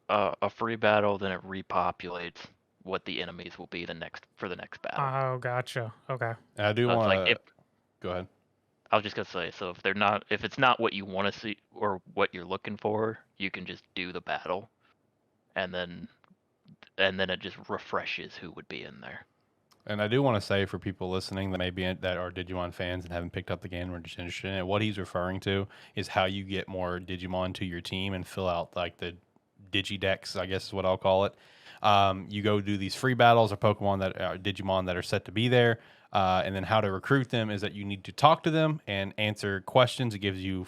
a free battle, then it repopulates what the enemies will be for the next battle. Oh, gotcha. Okay. And I do So it's want to. like Go ahead. I was just gonna say, so if it's not what you want to see or what you're looking for, you can just do the battle, and then it just refreshes who would be in there. And I do want to say for people listening that that are Digimon fans and haven't picked up the game or just interested in it, what he's referring to is how you get more Digimon to your team and fill out like the Digidex, I guess is what I'll call it. You go do these free battles or Pokemon that are Digimon that are set to be there. And then how to recruit them is that you need to talk to them and answer questions. It gives you,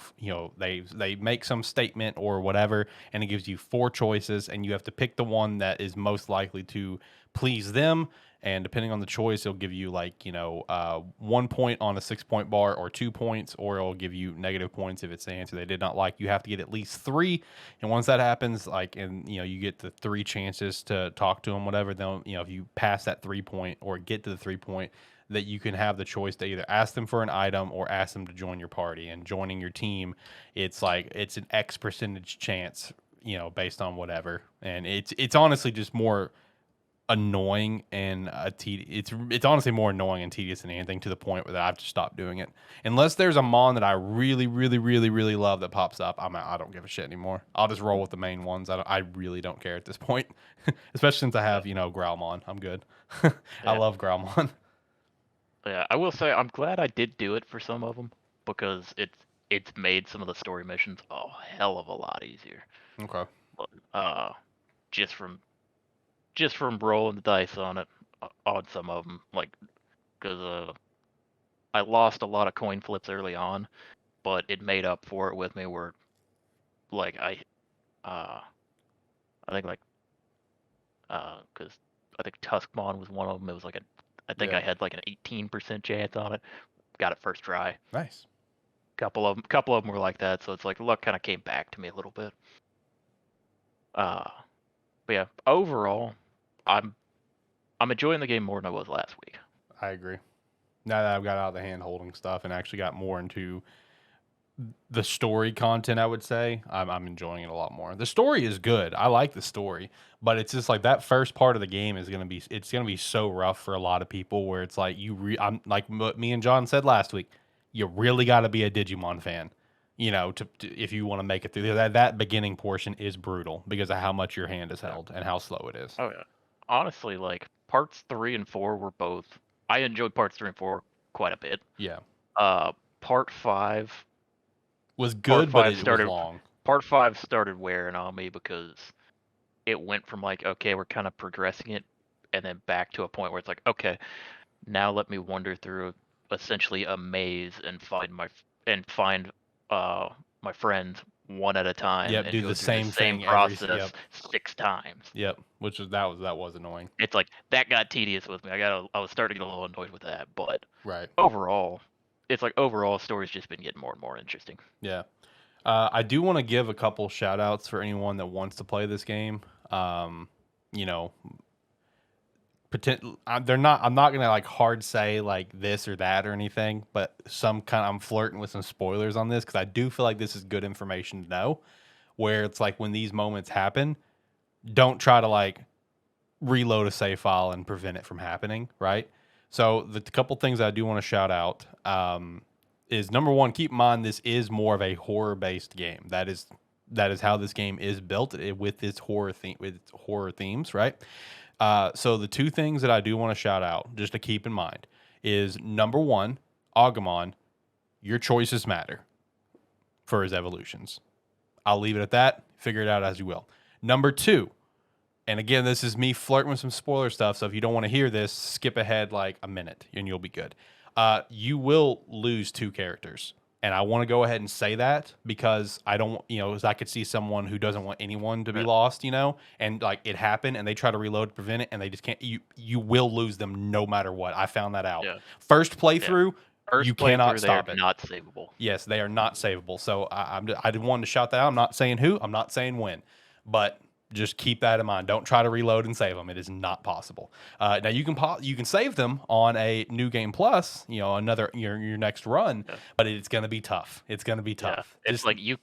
they make some statement or whatever, and it gives you 4 choices, and you have to pick the one that is most likely to please them. And depending on the choice, it'll give you 1 point on a 6-point bar or 2 points, or it'll give you negative points if it's the answer they did not like. You have to get at least 3. And once that happens, you get the 3 chances to talk to them, whatever. Then, if you pass that 3-point or get to the 3-point, that you can have the choice to either ask them for an item or ask them to join your party. And joining your team, it's an X percentage chance, based on whatever. And it's honestly just more annoying and it's honestly more annoying and tedious than anything, to the point where I've just stopped doing it. Unless there's a mon that I really, really, really, really love that pops up, I don't give a shit anymore. I'll just roll with the main ones. I really don't care at this point, especially since I have Growlmon. I'm good. I love Growlmon. Yeah, I will say I'm glad I did do it for some of them. because it's made some of the story missions a hell of a lot easier. Okay. Just from rolling the dice on it, on some of them, like because I lost a lot of coin flips early on, but it made up for it with me where like I think like because I think Tuskmon was one of them. It was like I think I had like an 18% chance on it. Got it first try. Nice. Couple of them were like that, so it's like luck kind of came back to me a little bit. But yeah, overall, I'm enjoying the game more than I was last week. I agree. Now that I've got out of the hand holding stuff and actually got more into the story content, I would say I'm enjoying it a lot more. The story is good. I like the story, but it's just like that first part of the game is gonna be so rough for a lot of people. Where it's like I'm like what me and John said last week. You really got to be a Digimon fan, to if you want to make it through. That beginning portion is brutal because of how much your hand is held and how slow it is. Oh yeah, honestly, like parts 3 and 4 were both. I enjoyed parts 3 and 4 quite a bit. Yeah. Part 5 was good, but it was long. Part 5 started wearing on me because it went from like, okay, we're kind of progressing it, and then back to a point where it's like, okay, now let me wander through essentially a maze and find my friends one at a time. Yep, and do go the through same process 6 times. Yep, that was annoying. It's like that got tedious with me. I was starting to get a little annoyed with that, but right. Overall, it's like story's just been getting more and more interesting. Yeah. I do want to give a couple shout outs for anyone that wants to play this game. I'm not gonna like hard say like this or that or anything, but I'm flirting with some spoilers on this because I do feel like this is good information to know. Where it's like when these moments happen, don't try to like reload a save file and prevent it from happening, right? So the couple things I do want to shout out is number one, keep in mind this is more of a horror based game. That is how this game is built with its horror themes, right? So the two things that I do want to shout out, just to keep in mind, is number one, Agumon, your choices matter for his evolutions. I'll leave it at that. Figure it out as you will. Number two, and again, this is me flirting with some spoiler stuff, so if you don't want to hear this, skip ahead like a minute and you'll be good. You will lose 2 characters. And I want to go ahead and say that because I don't, as I could see someone who doesn't want anyone to be lost, and like it happened and they try to reload to prevent it and they just can't. You will lose them no matter what. I found that out. Yeah. First playthrough, you cannot stop it. Not savable. Yes, they are not savable. So I didn't want to shout that out. I'm not saying who. I'm not saying when, but just keep that in mind. Don't try to reload and save them. It is not possible. Now you can save them on a new game plus, another your next run, but it's going to be tough. It's going to be tough. Yeah. It's like you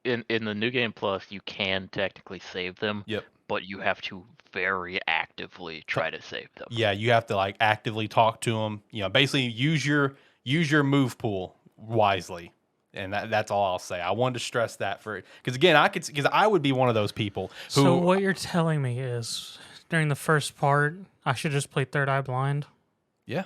in the new game plus, you can technically save them. Yep. But you have to very actively try to save them. Yeah, you have to like actively talk to them. Basically use your move pool wisely. And that's all I'll say. I wanted to stress that because again, I would be one of those people who. So what you're telling me is during the first part, I should just play Third Eye Blind? Yeah.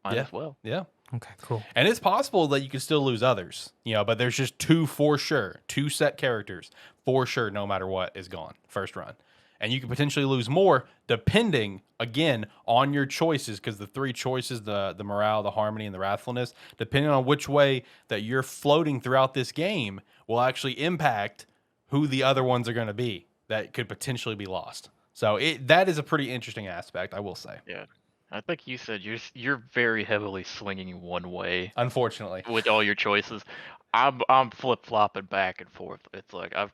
Might as well. Yeah. Okay, cool. And it's possible that you can still lose others, but there's just 2 for sure, 2 set characters for sure, no matter what is gone first run. And you can potentially lose more depending, again, on your choices, because the 3 choices, the morale, the harmony, and the wrathfulness, depending on which way that you're floating throughout this game, will actually impact who the other ones are going to be that could potentially be lost. So that is a pretty interesting aspect, I will say. Yeah. I think you said you're very heavily swinging one way. Unfortunately. With all your choices. I'm flip-flopping back and forth. It's like I'm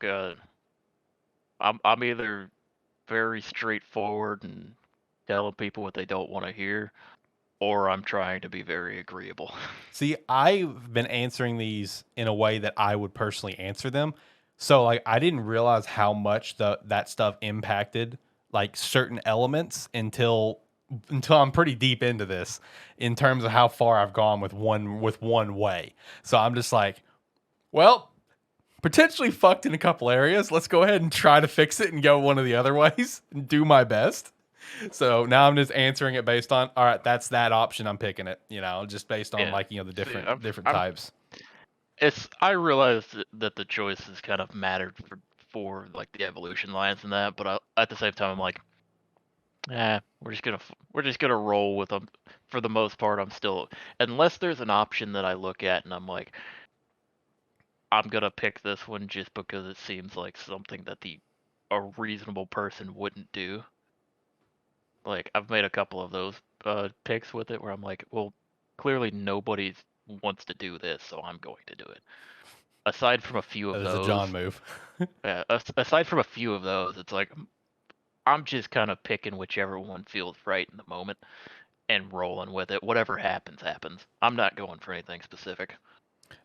either very straightforward and telling people what they don't want to hear, or I'm trying to be very agreeable. See, I've been answering these in a way that I would personally answer them. So like I didn't realize how much that stuff impacted like certain elements until I'm pretty deep into this in terms of how far I've gone with one way. So I'm just like, well, potentially fucked in a couple areas. Let's go ahead and try to fix it and go one of the other ways and do my best. So now I'm just answering it based on, all right, that's that option. I'm picking it, just based on Yeah. the See, different types. I realized that the choices kind of mattered for like the evolution lines and that, but at the same time, I'm like, we're just gonna roll with them. For the most part, I'm still, unless there's an option that I look at and I'm like, I'm gonna pick this one just because it seems like something that a reasonable person wouldn't do. Like I've made a couple of those picks with it where I'm like, well, clearly nobody wants to do this, so I'm going to do it. Aside from a few of That is a those, John move. yeah, aside from a few of those, it's like I'm just kind of picking whichever one feels right in the moment and rolling with it. Whatever happens, happens. I'm not going for anything specific.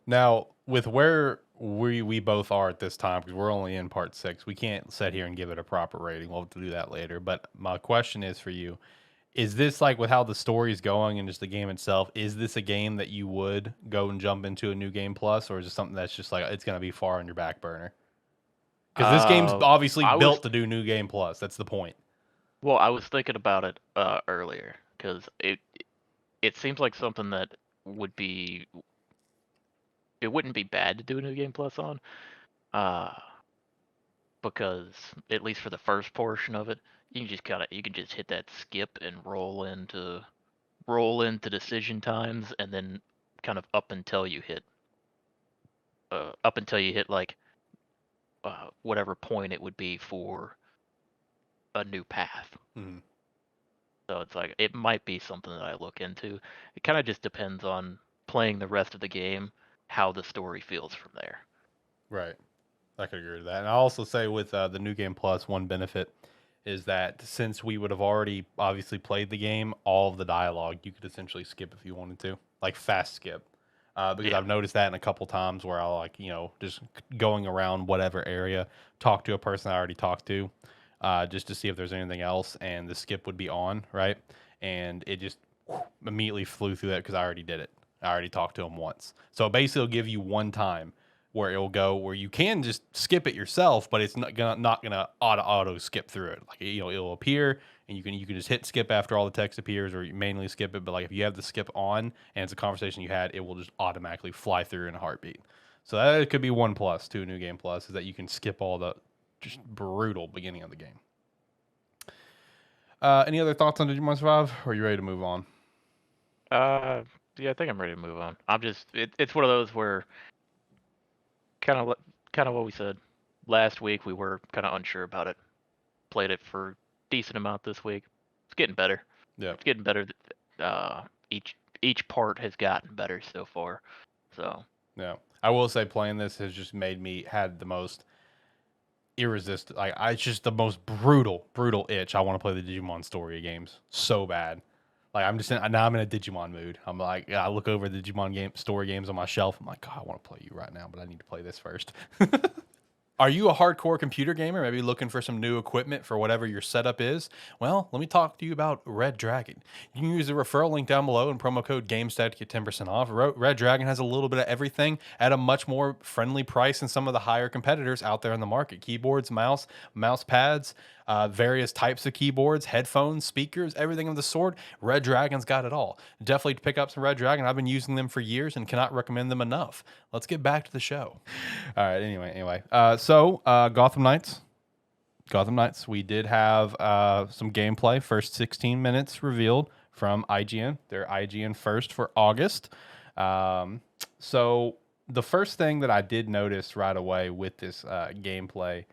Now, with where we both are at this time, because we're only in part 6, we can't sit here and give it a proper rating. We'll have to do that later. But my question is for you: is this, like, with how the story is going and just the game itself? Is this a game that you would go and jump into a new game plus, or is it something that's just like it's going to be far on your back burner? Because this game's obviously built to do new game plus. That's the point. Well, I was thinking about it earlier because it seems like something that would be it wouldn't be bad to do a new game plus on, uh, because at least for the first portion of it, you can just hit that skip and roll into decision times, and then kind of up until you hit like whatever point it would be for a new path. Mm-hmm. So it's like it might be something that I look into. It kind of just depends on playing the rest of the game, how the story feels from there. Right. I could agree with that. And I also say with the new game plus, one benefit is that since we would have already obviously played the game, all of the dialogue you could essentially skip if you wanted to, like fast skip. Because Yeah. I've noticed that in a couple times where I'll just going around whatever area, talk to a person I already talked to, just to see if there's anything else, and the skip would be on, right? And it just immediately flew through that because I already did it. I already talked to him once. So basically, it'll give you one time where it'll go where you can just skip it yourself, but it's not gonna auto skip through it. Like it'll appear, and you can just hit skip after all the text appears, or you manually skip it. But like if you have the skip on and it's a conversation you had, it will just automatically fly through in a heartbeat. So that could be one plus to a new game plus, is that you can skip all the just brutal beginning of the game. Any other thoughts on Digimon Survive, or are you ready to move on? Yeah, I think I'm ready to move on. It's one of those where kind of what we said last week. We were kind of unsure about it. Played it for a decent amount this week. It's getting better. Yeah, It's getting better. Each part has gotten better so far. So yeah. I will say playing this has just made me had the most irresistible. It's just the most brutal itch. I want to play the Digimon story games so bad. Like now I'm in a Digimon mood. I'm like, I look over the Digimon story games on my shelf. I'm like, God, I want to play you right now, but I need to play this first. Are you a hardcore computer gamer, maybe looking for some new equipment for whatever your setup is? Well, let me talk to you about Redragon. You can use the referral link down below and promo code GameStat to get 10% off. Redragon has a little bit of everything at a much more friendly price than some of the higher competitors out there in the market. Keyboards, mouse pads, various types of keyboards, headphones, speakers, everything of the sort. Redragon's got it all. Definitely pick up some Redragon. I've been using them for years and cannot recommend them enough. Let's get back to the show. All right. Anyway. So Gotham Knights. We did have some gameplay. First 16 minutes revealed from IGN. Their IGN First for August. So the first thing that I did notice right away with this gameplay,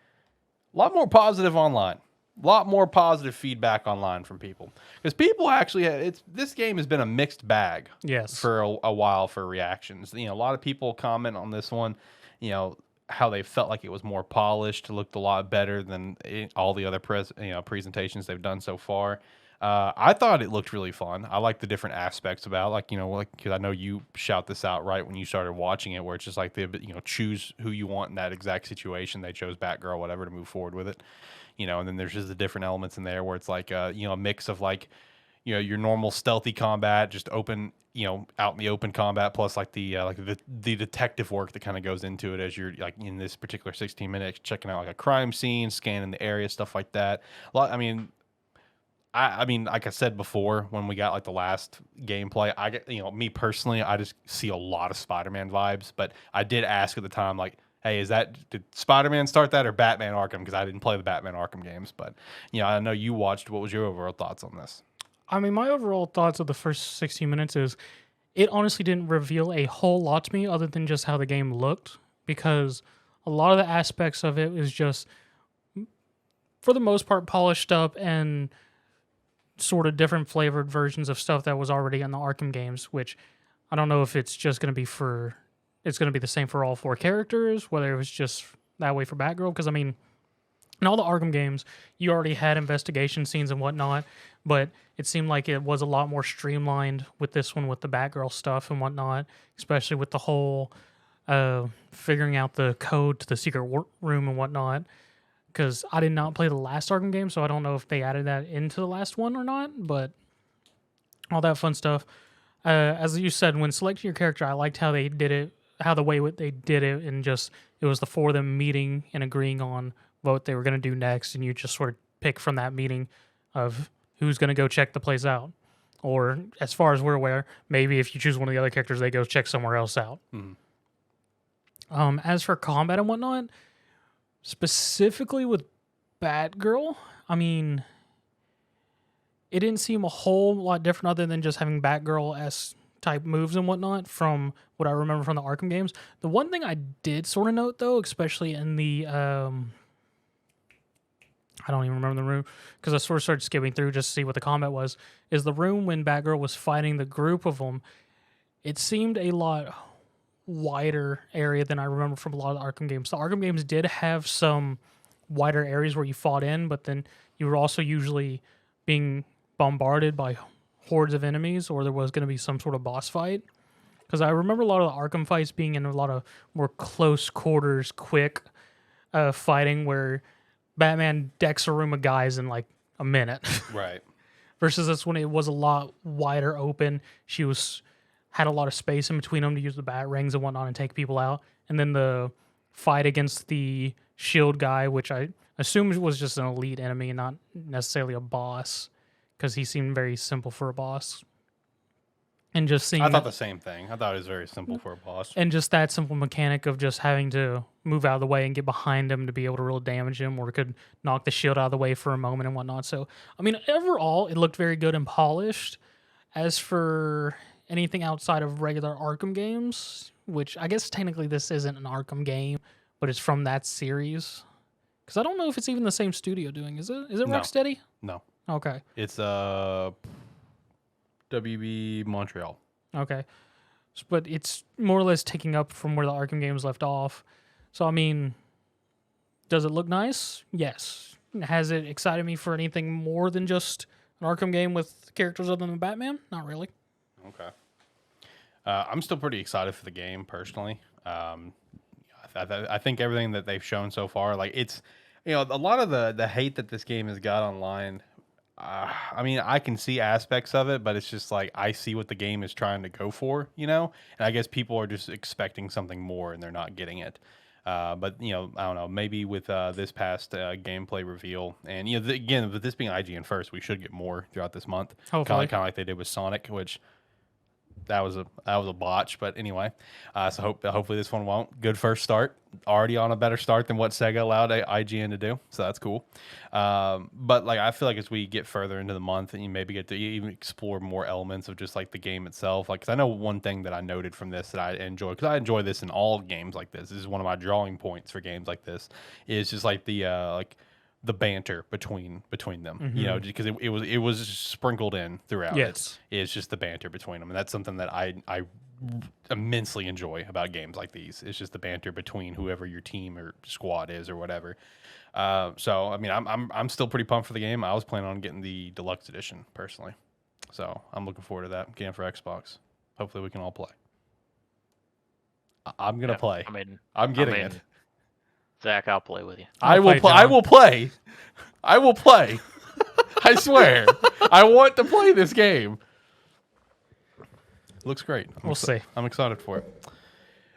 a lot more positive online. A lot more positive feedback online from people, because people actually this game has been a mixed bag. Yes. For a while for reactions. A lot of people comment on this one, how they felt like it was more polished, looked a lot better than all the other presentations they've done so far. I thought it looked really fun. I like the different aspects about, because I know you shout this out right when you started watching it, where it's just like choose who you want in that exact situation. They chose Batgirl, whatever, to move forward with it. And then there's just the different elements in there where it's like a mix of your normal stealthy combat, just open, out in the open combat, plus the detective work that kind of goes into it as you're like in this particular 16 minutes checking out like a crime scene, scanning the area, stuff like that. I mean, like I said before, when we got like the last gameplay, I get, me personally, I just see a lot of Spider-Man vibes. But I did ask at the time, like, hey, did Spider-Man start that or Batman Arkham? Because I didn't play the Batman Arkham games. But I know you watched. What was your overall thoughts on this? I mean, my overall thoughts of the first 16 minutes is it honestly didn't reveal a whole lot to me other than just how the game looked, because a lot of the aspects of it is just, for the most part, polished up and sort of different flavored versions of stuff that was already in the Arkham games, which I don't know if it's just going to be it's going to be the same for all 4 characters, whether it was just that way for Batgirl, because I mean, in all the Arkham games, you already had investigation scenes and whatnot, but it seemed like it was a lot more streamlined with this one, with the Batgirl stuff and whatnot, especially with the whole figuring out the code to the secret room and whatnot. Because I did not play the last Arkham game, so I don't know if they added that into the last one or not, but all that fun stuff. As you said, when selecting your character, I liked how they did it, they did it, and just it was the 4 of them meeting and agreeing on what they were going to do next, and you just sort of pick from that meeting of who's going to go check the place out. Or, as far as we're aware, maybe if you choose one of the other characters, they go check somewhere else out. As for combat and whatnot, specifically with Batgirl, I mean, it didn't seem a whole lot different other than just having Batgirl-esque type moves and whatnot from what I remember from the Arkham games. The one thing I did sort of note, though, especially in the I don't even remember the room because I sort of started skipping through just to see what the combat was, is the room when Batgirl was fighting the group of them. It seemed a lot wider area than I remember from a lot of the Arkham games. The Arkham games did have some wider areas where you fought in, but then you were also usually being bombarded by hordes of enemies, or there was going to be some sort of boss fight. Because I remember a lot of the Arkham fights being in a lot of more close quarters, quick fighting where Batman decks a room of guys in like a minute. Right. Versus this one, it was a lot wider open. She had a lot of space in between them to use the bat rings and whatnot and take people out. And then the fight against the shield guy, which I assumed was just an elite enemy and not necessarily a boss, because he seemed very simple for a boss. And just seeing, I thought the same thing. I thought it was very simple for a boss. And just that simple mechanic of just having to move out of the way and get behind him to be able to really damage him, or could knock the shield out of the way for a moment and whatnot. So, I mean, overall, it looked very good and polished. As for anything outside of regular Arkham games, which I guess technically this isn't an Arkham game, but it's from that series. Because I don't know if it's even the same studio doing. Is it? Is it No. Rocksteady? No. Okay. It's WB Montreal. Okay. But it's more or less taking up from where the Arkham games left off. So, I mean, does it look nice? Yes. Has it excited me for anything more than just an Arkham game with characters other than Batman? Not really. Okay. I'm still pretty excited for the game, personally. I think everything that they've shown so far, like it's, a lot of the hate that this game has got online, I mean, I can see aspects of it, but it's just like I see what the game is trying to go for, and I guess people are just expecting something more and they're not getting it. But I don't know, maybe with this past gameplay reveal, and again, with this being IGN First, we should get more throughout this month. Hopefully. Kind of like they did with Sonic, which that was a botch. But anyway, so hopefully this one won't. Good first start. Already on a better start than what Sega allowed IGN to do, so that's cool. But like I feel like as we get further into the month, and you maybe get to even explore more elements of just like the game itself. Like, 'cause I know one thing that I noted from this that I enjoy, because I enjoy this in all games like this. This is one of my drawing points for games like this. Is just like the banter between them, because it was sprinkled in throughout. Yes. It's just the banter between them, and that's something that I immensely enjoy about games like these. It's just the banter between whoever your team or squad is or whatever. So I mean, I'm still pretty pumped for the game. I was planning on getting the deluxe edition personally, so I'm looking forward to that game for Xbox. Hopefully, we can all play. I'm gonna play. I'm getting it. Zach, I'll play with you. I will play. I will play. I will play. I swear. I want to play this game. Looks great. We'll see. I'm excited for it.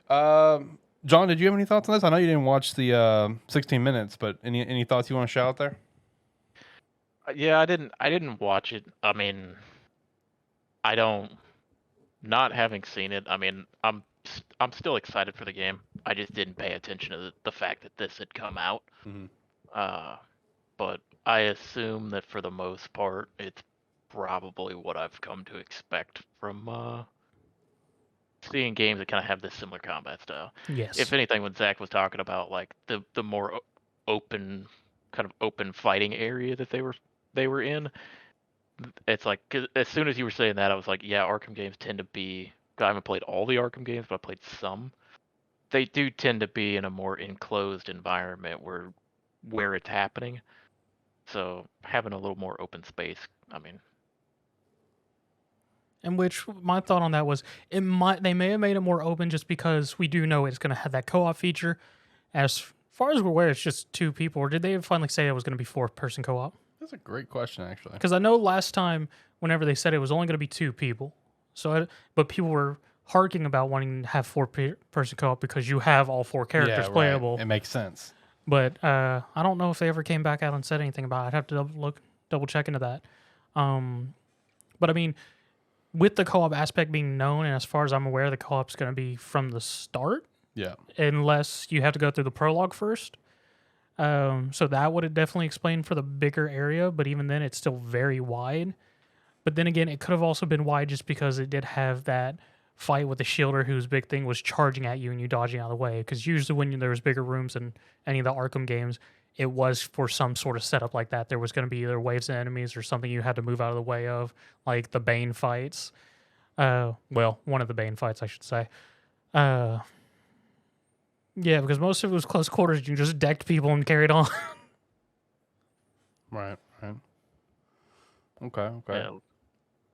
John, did you have any thoughts on this? I know you didn't watch the 16 minutes, but any thoughts you want to shout out there? Yeah, I didn't watch it. I mean, I don't. Not having seen it, I mean, I'm still excited for the game. I just didn't pay attention to the fact that this had come out. Mhm. Uh, but I assume that for the most part, it's probably what I've come to expect from seeing games that kind of have this similar combat style. Yes. If anything, when Zach was talking about like the more open kind of open fighting area that they were in, it's like 'cause as soon as you were saying that, I was like, yeah, Arkham games tend to be. I haven't played all the Arkham games, but I played some. They do tend to be in a more enclosed environment where it's happening. So having a little more open space, I mean, And which my thought on that was they may have made it more open just because we do know it's going to have that co-op feature. As far as we're aware, it's just 2 people. Or did they finally say it was going to be 4-person co-op? That's a great question, actually. Because I know last time, whenever they said it was only going to be 2 people, but people were harking about wanting to have 4-person co-op because you have all 4 characters Yeah, playable. Right. It makes sense. But I don't know if they ever came back out and said anything about it. I'd have to double check into that. But I mean, with the co-op aspect being known, and as far as I'm aware, the co-op's going to be from the start, Yeah. unless you have to go through the prologue first. So that would have definitely explained for the bigger area, but even then, it's still very wide. But then again, it could have also been wide just because it did have that fight with the shielder whose big thing was charging at you and you dodging out of the way. Because usually when there was bigger rooms in any of the Arkham games, it was for some sort of setup like that. There was going to be either waves of enemies or something you had to move out of the way of, like the Bane fights. Well, one of the Bane fights, I should say. Yeah, because most of it was close quarters. You just decked people and carried on. Right. Right. Okay. Okay. yeah,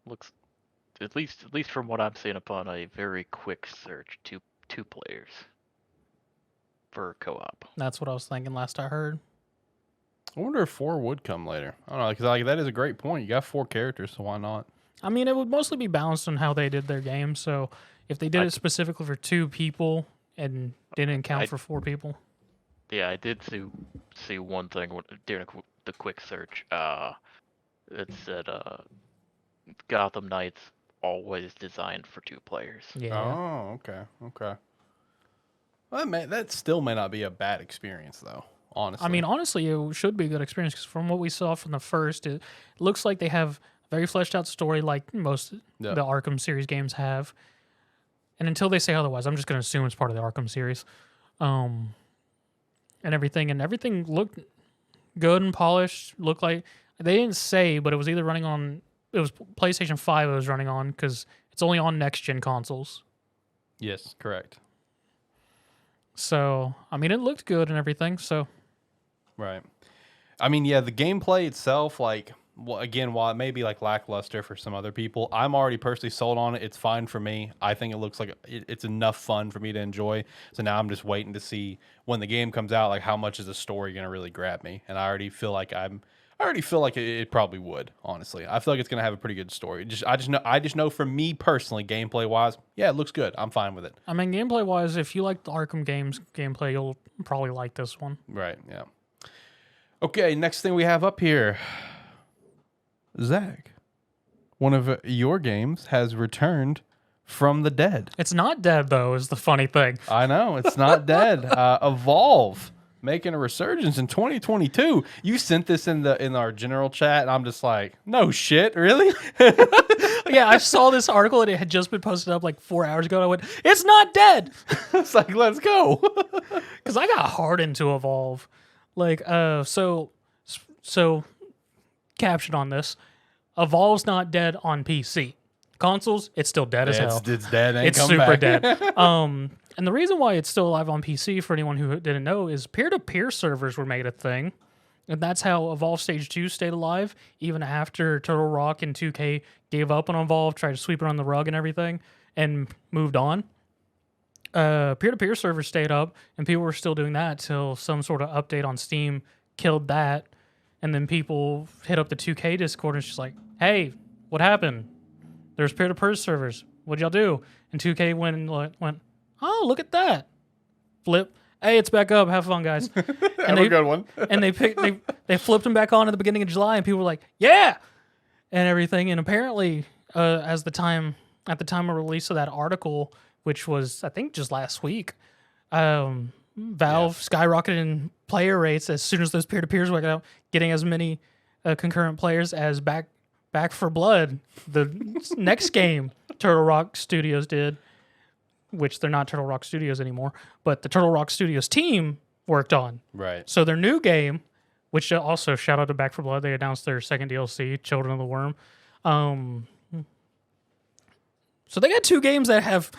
looks at least from what I'm seeing upon a very quick search, two players for co-op. That's what I was thinking last I heard. I wonder if 4 would come later. I don't know, because like that is a great point. You got 4 characters, so why not? I mean, it would mostly be balanced on how they did their game. So if they did it specifically for 2 people and didn't count for 4 people. Yeah, I did see one thing during the quick search. It said Gotham Knights always designed for 2 players. Yeah. Oh, okay. Okay. Well, that still may not be a bad experience, though, honestly. I mean, honestly, it should be a good experience because from what we saw from the first, it looks like they have a very fleshed out story like most the Arkham series games have. And until they say otherwise, I'm just going to assume it's part of the Arkham series. And everything looked good and polished. Looked like they didn't say, but it was either running on. It was PlayStation 5 it was running on because it's only on next gen consoles. Yes, correct. So I mean, it looked good and everything. So Right. I mean, yeah, the gameplay itself, like, well, again, while it may be like lackluster for some other people, I'm already personally sold on it. It's fine for me. I think it looks like it's enough fun for me to enjoy. So now I'm just waiting to see when the game comes out, like how much is the story going to really grab me. And I already feel like it probably would. Honestly, I feel like it's going to have a pretty good story. I just know for me personally, gameplay wise, yeah, it looks good. I'm fine with it. I mean, gameplay wise, if you like the Arkham games gameplay, you'll probably like this one. Right. Yeah. Okay. Next thing we have up here. Zach, one of your games has returned from the dead. It's not dead, though, is the funny thing. I know, it's not dead. Evolve, making a resurgence in 2022. You sent this in our general chat, and I'm just like, no shit, really? Yeah, I saw this article, and it had just been posted up like 4 hours ago, and I went, it's not dead! It's like, let's go. Because I got hardened to Evolve. Like, so caption on this, Evolve's not dead on PC. Consoles, it's still dead as hell. It's dead. It's super dead. And the reason why it's still alive on PC, for anyone who didn't know, is peer-to-peer servers were made a thing. And that's how Evolve Stage 2 stayed alive, even after Turtle Rock and 2K gave up on Evolve, tried to sweep it on the rug and everything, and moved on. Peer-to-peer servers stayed up, and people were still doing that till some sort of update on Steam killed that. And then people hit up the 2K Discord and it's just like, hey, what happened? There's peer-to-peer servers. What'd y'all do? And 2K went, oh, look at that. Flip. hey, it's back up. Have fun, guys. Have a good one. And they flipped them back on at the beginning of July, and people were like, yeah, and everything. And apparently, at the time of release of that article, which was I think just last week, Valve skyrocketed in player rates as soon as those peer-to-peers went out, getting as many concurrent players as Back for Blood, the next game Turtle Rock Studios did, which they're not Turtle Rock Studios anymore, but the Turtle Rock Studios team worked on. Right. So their new game, which also shout out to Back for Blood, they announced their second DLC, Children of the Worm. So they got two games that have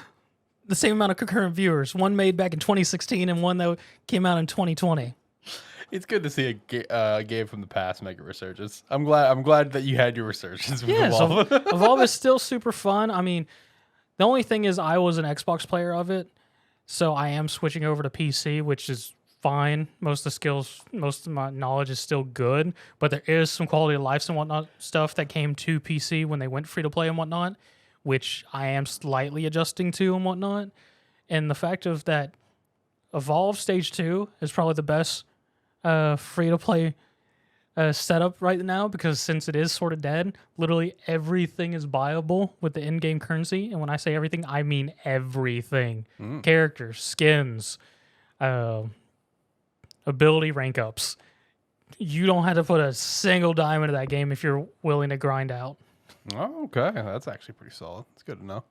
the same amount of concurrent viewers. One made back in 2016 and one that came out in 2020. It's good to see a game from the past make a resurgence. I'm glad that you had your resurgence with Evolve. So Evolve is still super fun. I mean, the only thing is I was an Xbox player of it, so I am switching over to PC, which is fine. Most of the skills, most of my knowledge is still good, but there is some quality of life and whatnot stuff that came to PC when they went free to play and whatnot, which I am slightly adjusting to and whatnot. And the fact of that Evolve Stage 2 is probably the best free-to-play setup right now, because since it is sort of dead, literally everything is buyable with the in-game currency. And when I say everything, I mean everything. Characters, skins, ability rank-ups. You don't have to put a single dime into that game if you're willing to grind out. Oh, okay. That's actually pretty solid. It's good to know.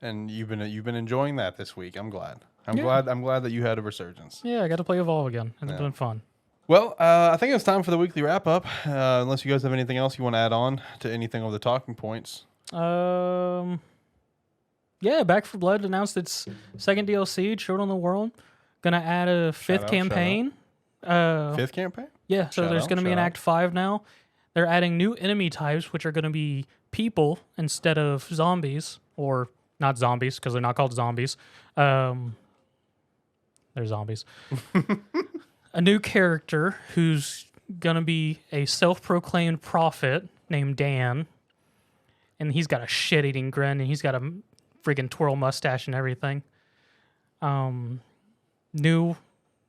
And you've been enjoying that this week. I'm glad. I'm glad that you had a resurgence. Yeah, I got to play Evolve again. It's been fun. Well, I think it's time for the weekly wrap up. Unless you guys have anything else you want to add on to anything of the talking points. Yeah, Back for Blood announced its second DLC, Children of the World. Gonna add a fifth campaign. Fifth campaign? Yeah, so there's gonna be an Act 5 now. They're adding new enemy types, which are gonna be people instead of zombies, or not zombies because they're not called zombies. They're zombies. A new character who's going to be a self-proclaimed prophet named Dan. And he's got a shit-eating grin, and he's got a friggin' twirl mustache and everything. New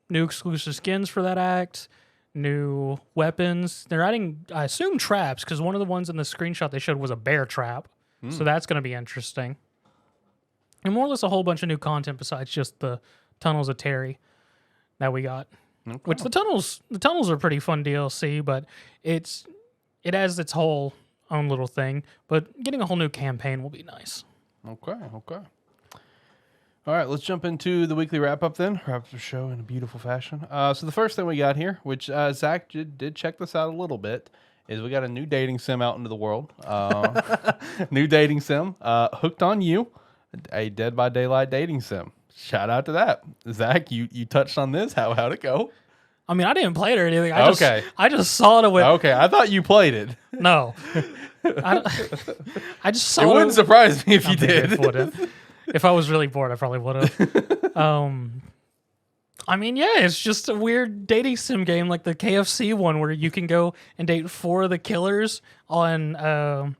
exclusive skins for that act. New weapons. They're adding, I assume, traps, because one of the ones in the screenshot they showed was a bear trap. So that's going to be interesting. And more or less a whole bunch of new content besides just the Tunnels of Terry that we got. Okay. Which the tunnels are pretty fun DLC, but it has its whole own little thing. But getting a whole new campaign will be nice. Okay. All right, let's jump into the weekly wrap up then. Wrap up the show in a beautiful fashion. So the first thing we got here, which Zach did check this out a little bit, is we got a new dating sim out into the world. New dating sim, Hooked on You, a Dead by Daylight dating sim. Shout out to that. Zach, you touched on this. How'd it go? I mean, I didn't play it or anything. I just saw it. Okay, I thought you played it. No. I just saw it. It wouldn't surprise me if you did. If I was really bored, I probably would have. I mean, yeah, it's just a weird dating sim game like the KFC one where you can go and date 4 of the killers on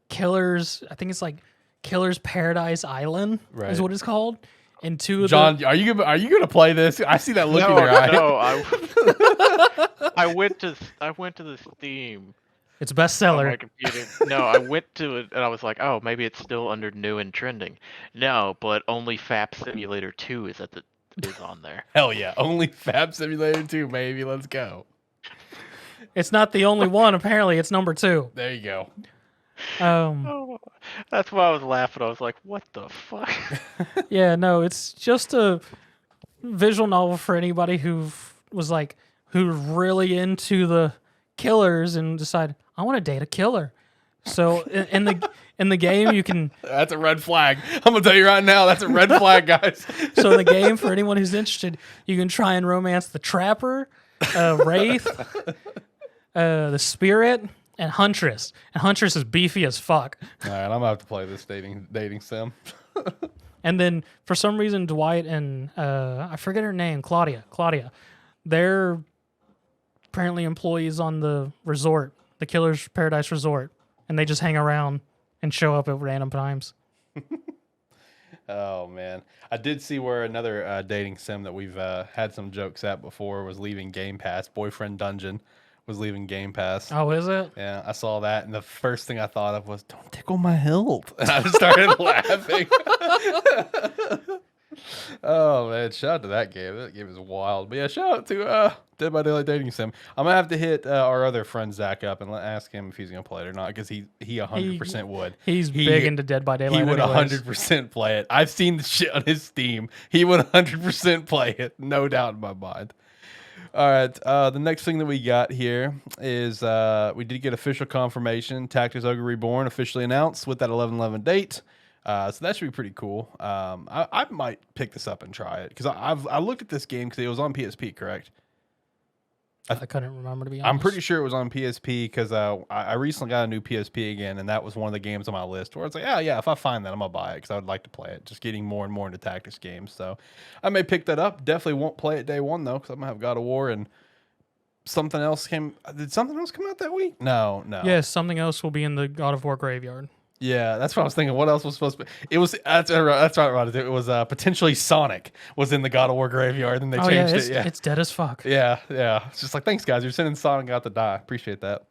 Killers. I think it's like Killer's Paradise Island is what it's called. And 2 of John, are you gonna play this? I see that look in your eye. No, I went to the Steam. It's a bestseller. On my computer. No, I went to it and I was like, oh, maybe it's still under new and trending. No, but only Fap Simulator 2 is on there. Hell yeah, only Fap Simulator 2, baby. Let's go. It's not the only one. Apparently, it's number 2. There you go. That's why I was laughing. I was like, what the fuck? Yeah, no, it's just a visual novel for anybody who's really into the killers and decide, I want to date a killer. So in the game you can... That's a red flag. I'm going to tell you right now, that's a red flag, guys. So in the game, for anyone who's interested, you can try and romance the Trapper, Wraith, the Spirit, and Huntress. And Huntress is beefy as fuck. All right, I'm going to have to play this dating sim. And then, for some reason, Dwight and, I forget her name, Claudia, they're apparently employees on the resort, the Killer's Paradise Resort. And they just hang around and show up at random times. Oh man, I did see where another dating sim that we've had some jokes at before was leaving Game Pass. Boyfriend Dungeon was leaving Game Pass. Oh, is it? Yeah, I saw that, and the first thing I thought of was, "Don't tickle my hilt," and I just started laughing. Oh man, shout out to that game. That game is wild. But yeah, shout out to Dead by Daylight Dating Sim. I'm gonna have to hit our other friend Zach up and ask him if he's gonna play it or not, because he 100% would. He's big into Dead by Daylight. He would anyways. 100% play it. I've seen the shit on his Steam. He would 100% play it, no doubt in my mind. All right, the next thing that we got here is we did get official confirmation. Tactics Ogre Reborn officially announced with that 11/11 date. So that should be pretty cool. I might pick this up and try it because I looked at this game because it was on PSP, correct? I couldn't remember, to be honest. I'm pretty sure it was on PSP because I recently got a new PSP again, and that was one of the games on my list where I was like, oh yeah, if I find that, I'm gonna buy it because I would like to play it. Just getting more and more into tactics games, so I may pick that up. Definitely won't play it day one though because I'm gonna have God of War and something else came. Did something else come out that week? No. Yes, something else will be in the God of War graveyard. Yeah, that's what I was thinking. What else was supposed to be? It was that's right. It was potentially Sonic was in the God of War graveyard, and they changed it. Yeah, it's dead as fuck. Yeah. It's just like, thanks guys, you're sending Sonic out to die. Appreciate that.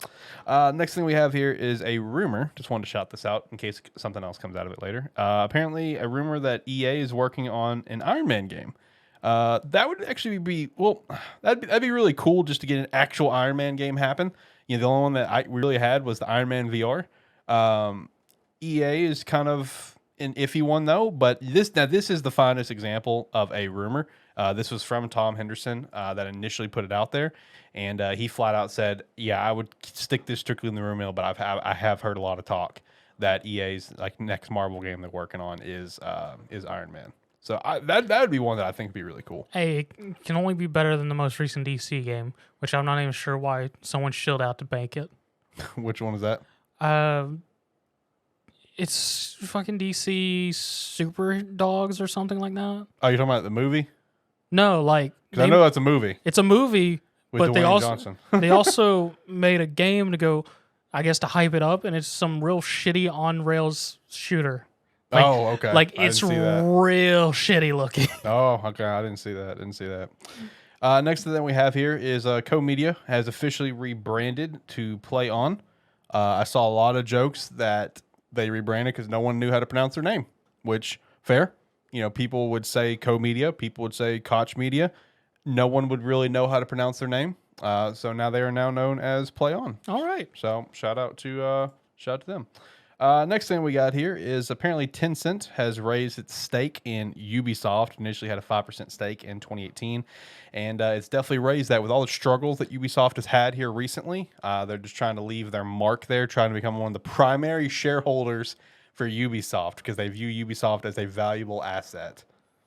Next thing we have here is a rumor. Just wanted to shout this out in case something else comes out of it later. Apparently, a rumor that EA is working on an Iron Man game. That would actually be that'd be really cool just to get an actual Iron Man game happen. You know, the only one that we really had was the Iron Man VR. EA is kind of an iffy one though, but this is the finest example of a rumor. This was from Tom Henderson that initially put it out there, and he flat out said, "Yeah, I would stick this strictly in the rumor mill, but I have heard a lot of talk that EA's like next Marvel game they're working on is Iron Man." So that would be one that I think would be really cool. Hey, it can only be better than the most recent DC game, which I'm not even sure why someone shilled out to bank it. Which one is that? It's fucking DC Super Dogs or something like that. Oh, you're talking about the movie? No, like because I know that's a movie. It's a movie, with but Dwayne they also made a game to go, I guess, to hype it up, and it's some real shitty on rails shooter. Like, oh, okay. Like it's real shitty looking. Oh, okay. I didn't see that. Next thing that we have here is Koch Media has officially rebranded to Play On. I saw a lot of jokes that they rebranded because no one knew how to pronounce their name, which fair. You know, people would say Koch Media, people would say Koch Media. No one would really know how to pronounce their name. So now they are now known as Play On. All right. So shout out to them. Next thing we got here is apparently Tencent has raised its stake in Ubisoft. Initially had a 5% stake in 2018, and it's definitely raised that with all the struggles that Ubisoft has had here recently. They're just trying to leave their mark there, trying to become one of the primary shareholders for Ubisoft because they view Ubisoft as a valuable asset,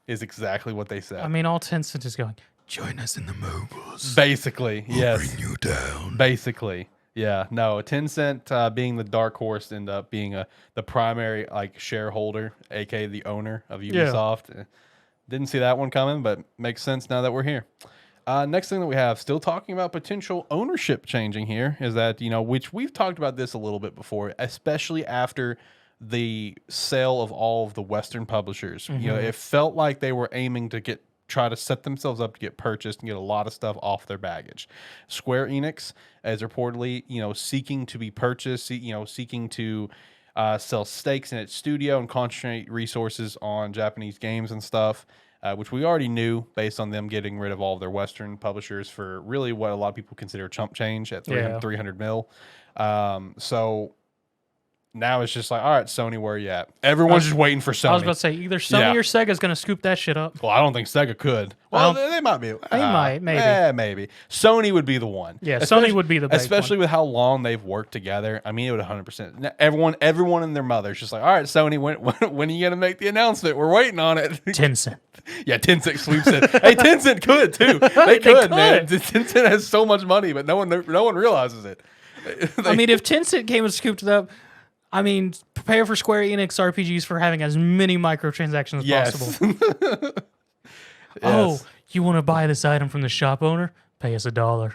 is exactly what they said. I mean, all Tencent is going, join us in the mobiles. Basically, yes. We'll bring you down. Basically. Yeah, no, Tencent being the dark horse ended up being the primary like shareholder, aka the owner of Ubisoft. Yeah. Didn't see that one coming, but makes sense now that we're here. Next thing that we have, still talking about potential ownership changing here, is that, you know, which we've talked about this a little bit before, especially after the sale of all of the Western publishers. Mm-hmm. You know, it felt like they were aiming to try to set themselves up to get purchased and get a lot of stuff off their baggage. Square Enix is reportedly, you know, seeking to be purchased, you know, seeking to sell stakes in its studio and concentrate resources on Japanese games and stuff, which we already knew based on them getting rid of all of their Western publishers for really what a lot of people consider chump change at 300 mil. So now it's just like, all right, Sony, where are you at? Everyone's just waiting for Sony. I was about to say, either Sony or Sega's going to scoop that shit up. Well, I don't think Sega could. Well, they might be. They might, maybe. Maybe. Sony would be the one. Yeah, Sony would be the big especially one. With how long they've worked together. I mean, it would 100%. Everyone and their mother's just like, all right, Sony, when are you going to make the announcement? We're waiting on it. Tencent. Yeah, Tencent sweeps it. Hey, Tencent could, too. They could, man. Tencent has so much money, but no one realizes it. I mean, if Tencent came and scooped it up, I mean, prepare for Square Enix RPGs for having as many microtransactions as possible. Oh, you want to buy this item from the shop owner? Pay us $1.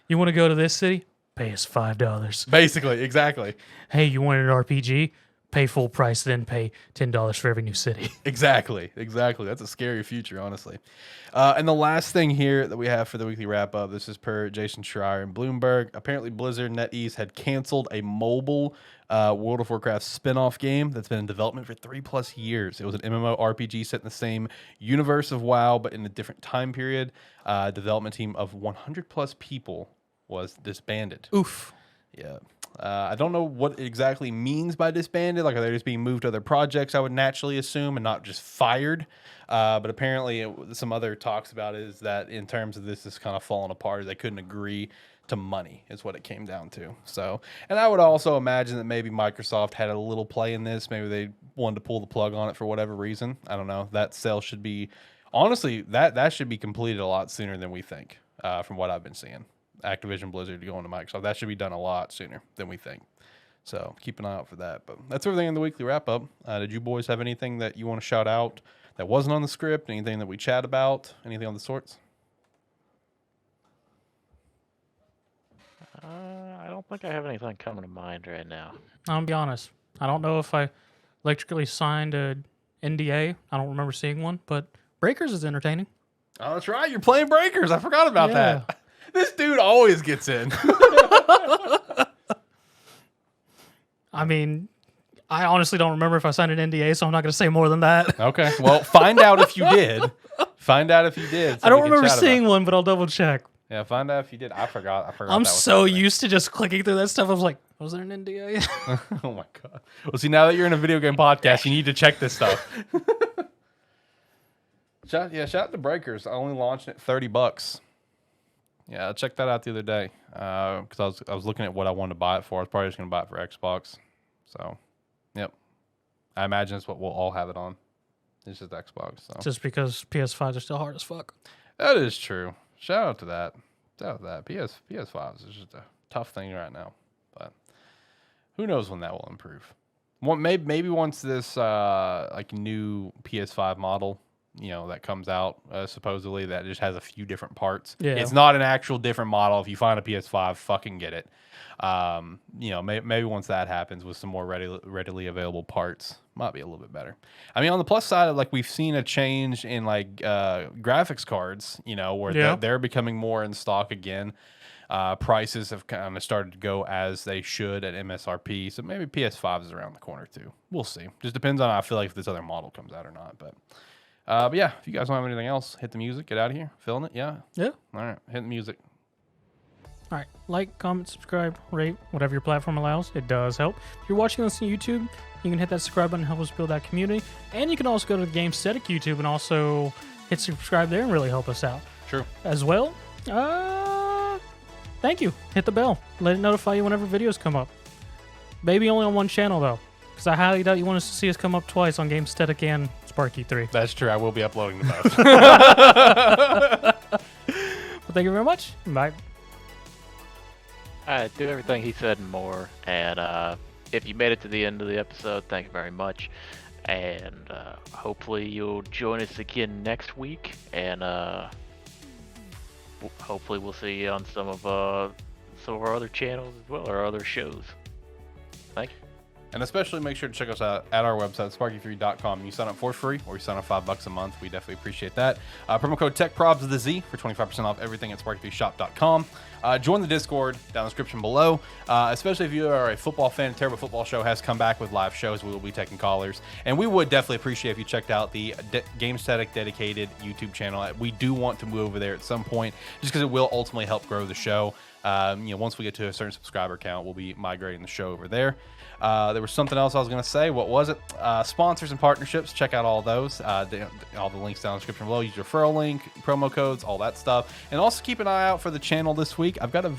You want to go to this city? Pay us $5. Basically, exactly. Hey, you want an RPG? pay full price, then pay $10 for every new city. Exactly. That's a scary future, honestly. And the last thing here that we have for the weekly wrap up, this is per Jason Schreier and Bloomberg. Apparently, Blizzard NetEase had canceled a mobile World of Warcraft spin-off game that's been in development for 3+ years. It was an MMORPG set in the same universe of WoW, but in a different time period. Development team of 100+ people was disbanded. Oof. Yeah. I don't know what it exactly means by disbanded. Like, are they just being moved to other projects, I would naturally assume, and not just fired? But apparently, some other talks about it is that in terms of this kind of falling apart, they couldn't agree to money is what it came down to. So, and I would also imagine that maybe Microsoft had a little play in this. Maybe they wanted to pull the plug on it for whatever reason. I don't know. That sale should be, honestly, that should be completed a lot sooner than we think, from what I've been seeing. Activision Blizzard going to Microsoft. That should be done a lot sooner than we think. So keep an eye out for that. But that's everything in the weekly wrap up. Did you boys have anything that you want to shout out that wasn't on the script? Anything that we chat about? Anything of the sorts? I don't think I have anything coming to mind right now. I'll be honest. I don't know if I electrically signed a NDA. I don't remember seeing one, but Breakers is entertaining. Oh, that's right. You're playing Breakers. I forgot about that. This dude always gets in. I mean, I honestly don't remember if I signed an NDA, so I'm not going to say more than that. Okay. Well, find out if you did. Find out if you did. I don't remember seeing one, but I'll double check. Yeah, find out if you did. I forgot. I'm so used to just clicking through that stuff. I was like, was there an NDA? Oh my god. Well, see, now that you're in a video game podcast, you need to check this stuff. Shout out to Breakers. I only launched it $30. Yeah, I checked that out the other day because I was looking at what I wanted to buy it for. I was probably just going to buy it for Xbox. So, yep. I imagine that's what we'll all have it on. It's just Xbox. So. Just because PS5s are still hard as fuck. That is true. Shout out to that. PS5 is just a tough thing right now. But who knows when that will improve. Maybe once this like new PS5 model, that comes out, supposedly, that just has a few different parts. Yeah. It's not an actual different model. If you find a PS5, fucking get it. Maybe once that happens with some more readily available parts, might be a little bit better. I mean, on the plus side, like, we've seen a change in like graphics cards, where they're becoming more in stock again. Prices have kind of started to go as they should at MSRP. So maybe PS5 is around the corner too. We'll see. Just depends on, I feel like, if this other model comes out or not. But yeah, if you guys don't have anything else, hit the music. Get out of here. Feeling it? Yeah? Yeah. All right. Hit the music. All right. Like, comment, subscribe, rate, whatever your platform allows. It does help. If you're watching this on YouTube, you can hit that subscribe button and help us build that community. And you can also go to the Gamesthetic YouTube and also hit subscribe there and really help us out. True. As well, thank you. Hit the bell. Let it notify you whenever videos come up. Maybe only on one channel, though, because I highly doubt you want us to see us come up twice on Gamesthetic and Sparky 3. That's true. I will be uploading to both. Well, thank you very much. Bye. Do everything he said and more. And if you made it to the end of the episode, thank you very much. And hopefully you'll join us again next week. And hopefully we'll see you on some of our other channels as well, or other shows. Thank you. And especially make sure to check us out at our website, sparky3.com. You sign up for free, or you sign up $5 a month. We definitely appreciate that. Promo code TechProbs with the Z for 25% off everything at sparky3shop.com. Join the Discord down in the description below. Especially if you are a football fan, Terrible Football Show has come back with live shows. We will be taking callers. And we would definitely appreciate if you checked out the Gamesthetic dedicated YouTube channel. We do want to move over there at some point, just because it will ultimately help grow the show. Once we get to a certain subscriber count, we'll be migrating the show over there. There was something else I was going to say. What was it? Sponsors and partnerships. Check out all those. All the links down in the description below. Use your referral link, promo codes, all that stuff. And also keep an eye out for the channel this week. I have a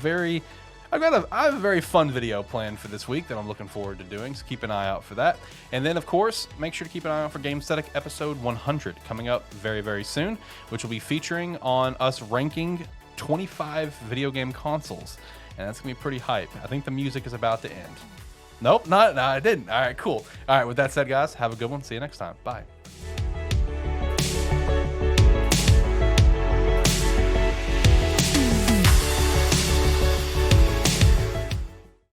very fun video planned for this week that I'm looking forward to doing. So keep an eye out for that. And then, of course, make sure to keep an eye out for Gamesthetic episode 100 coming up very, very soon, which will be featuring on us ranking 25 video game consoles. And that's going to be pretty hype. I think the music is about to end. Nope, I didn't. All right, cool. All right, with that said, guys, have a good one. See you next time. Bye.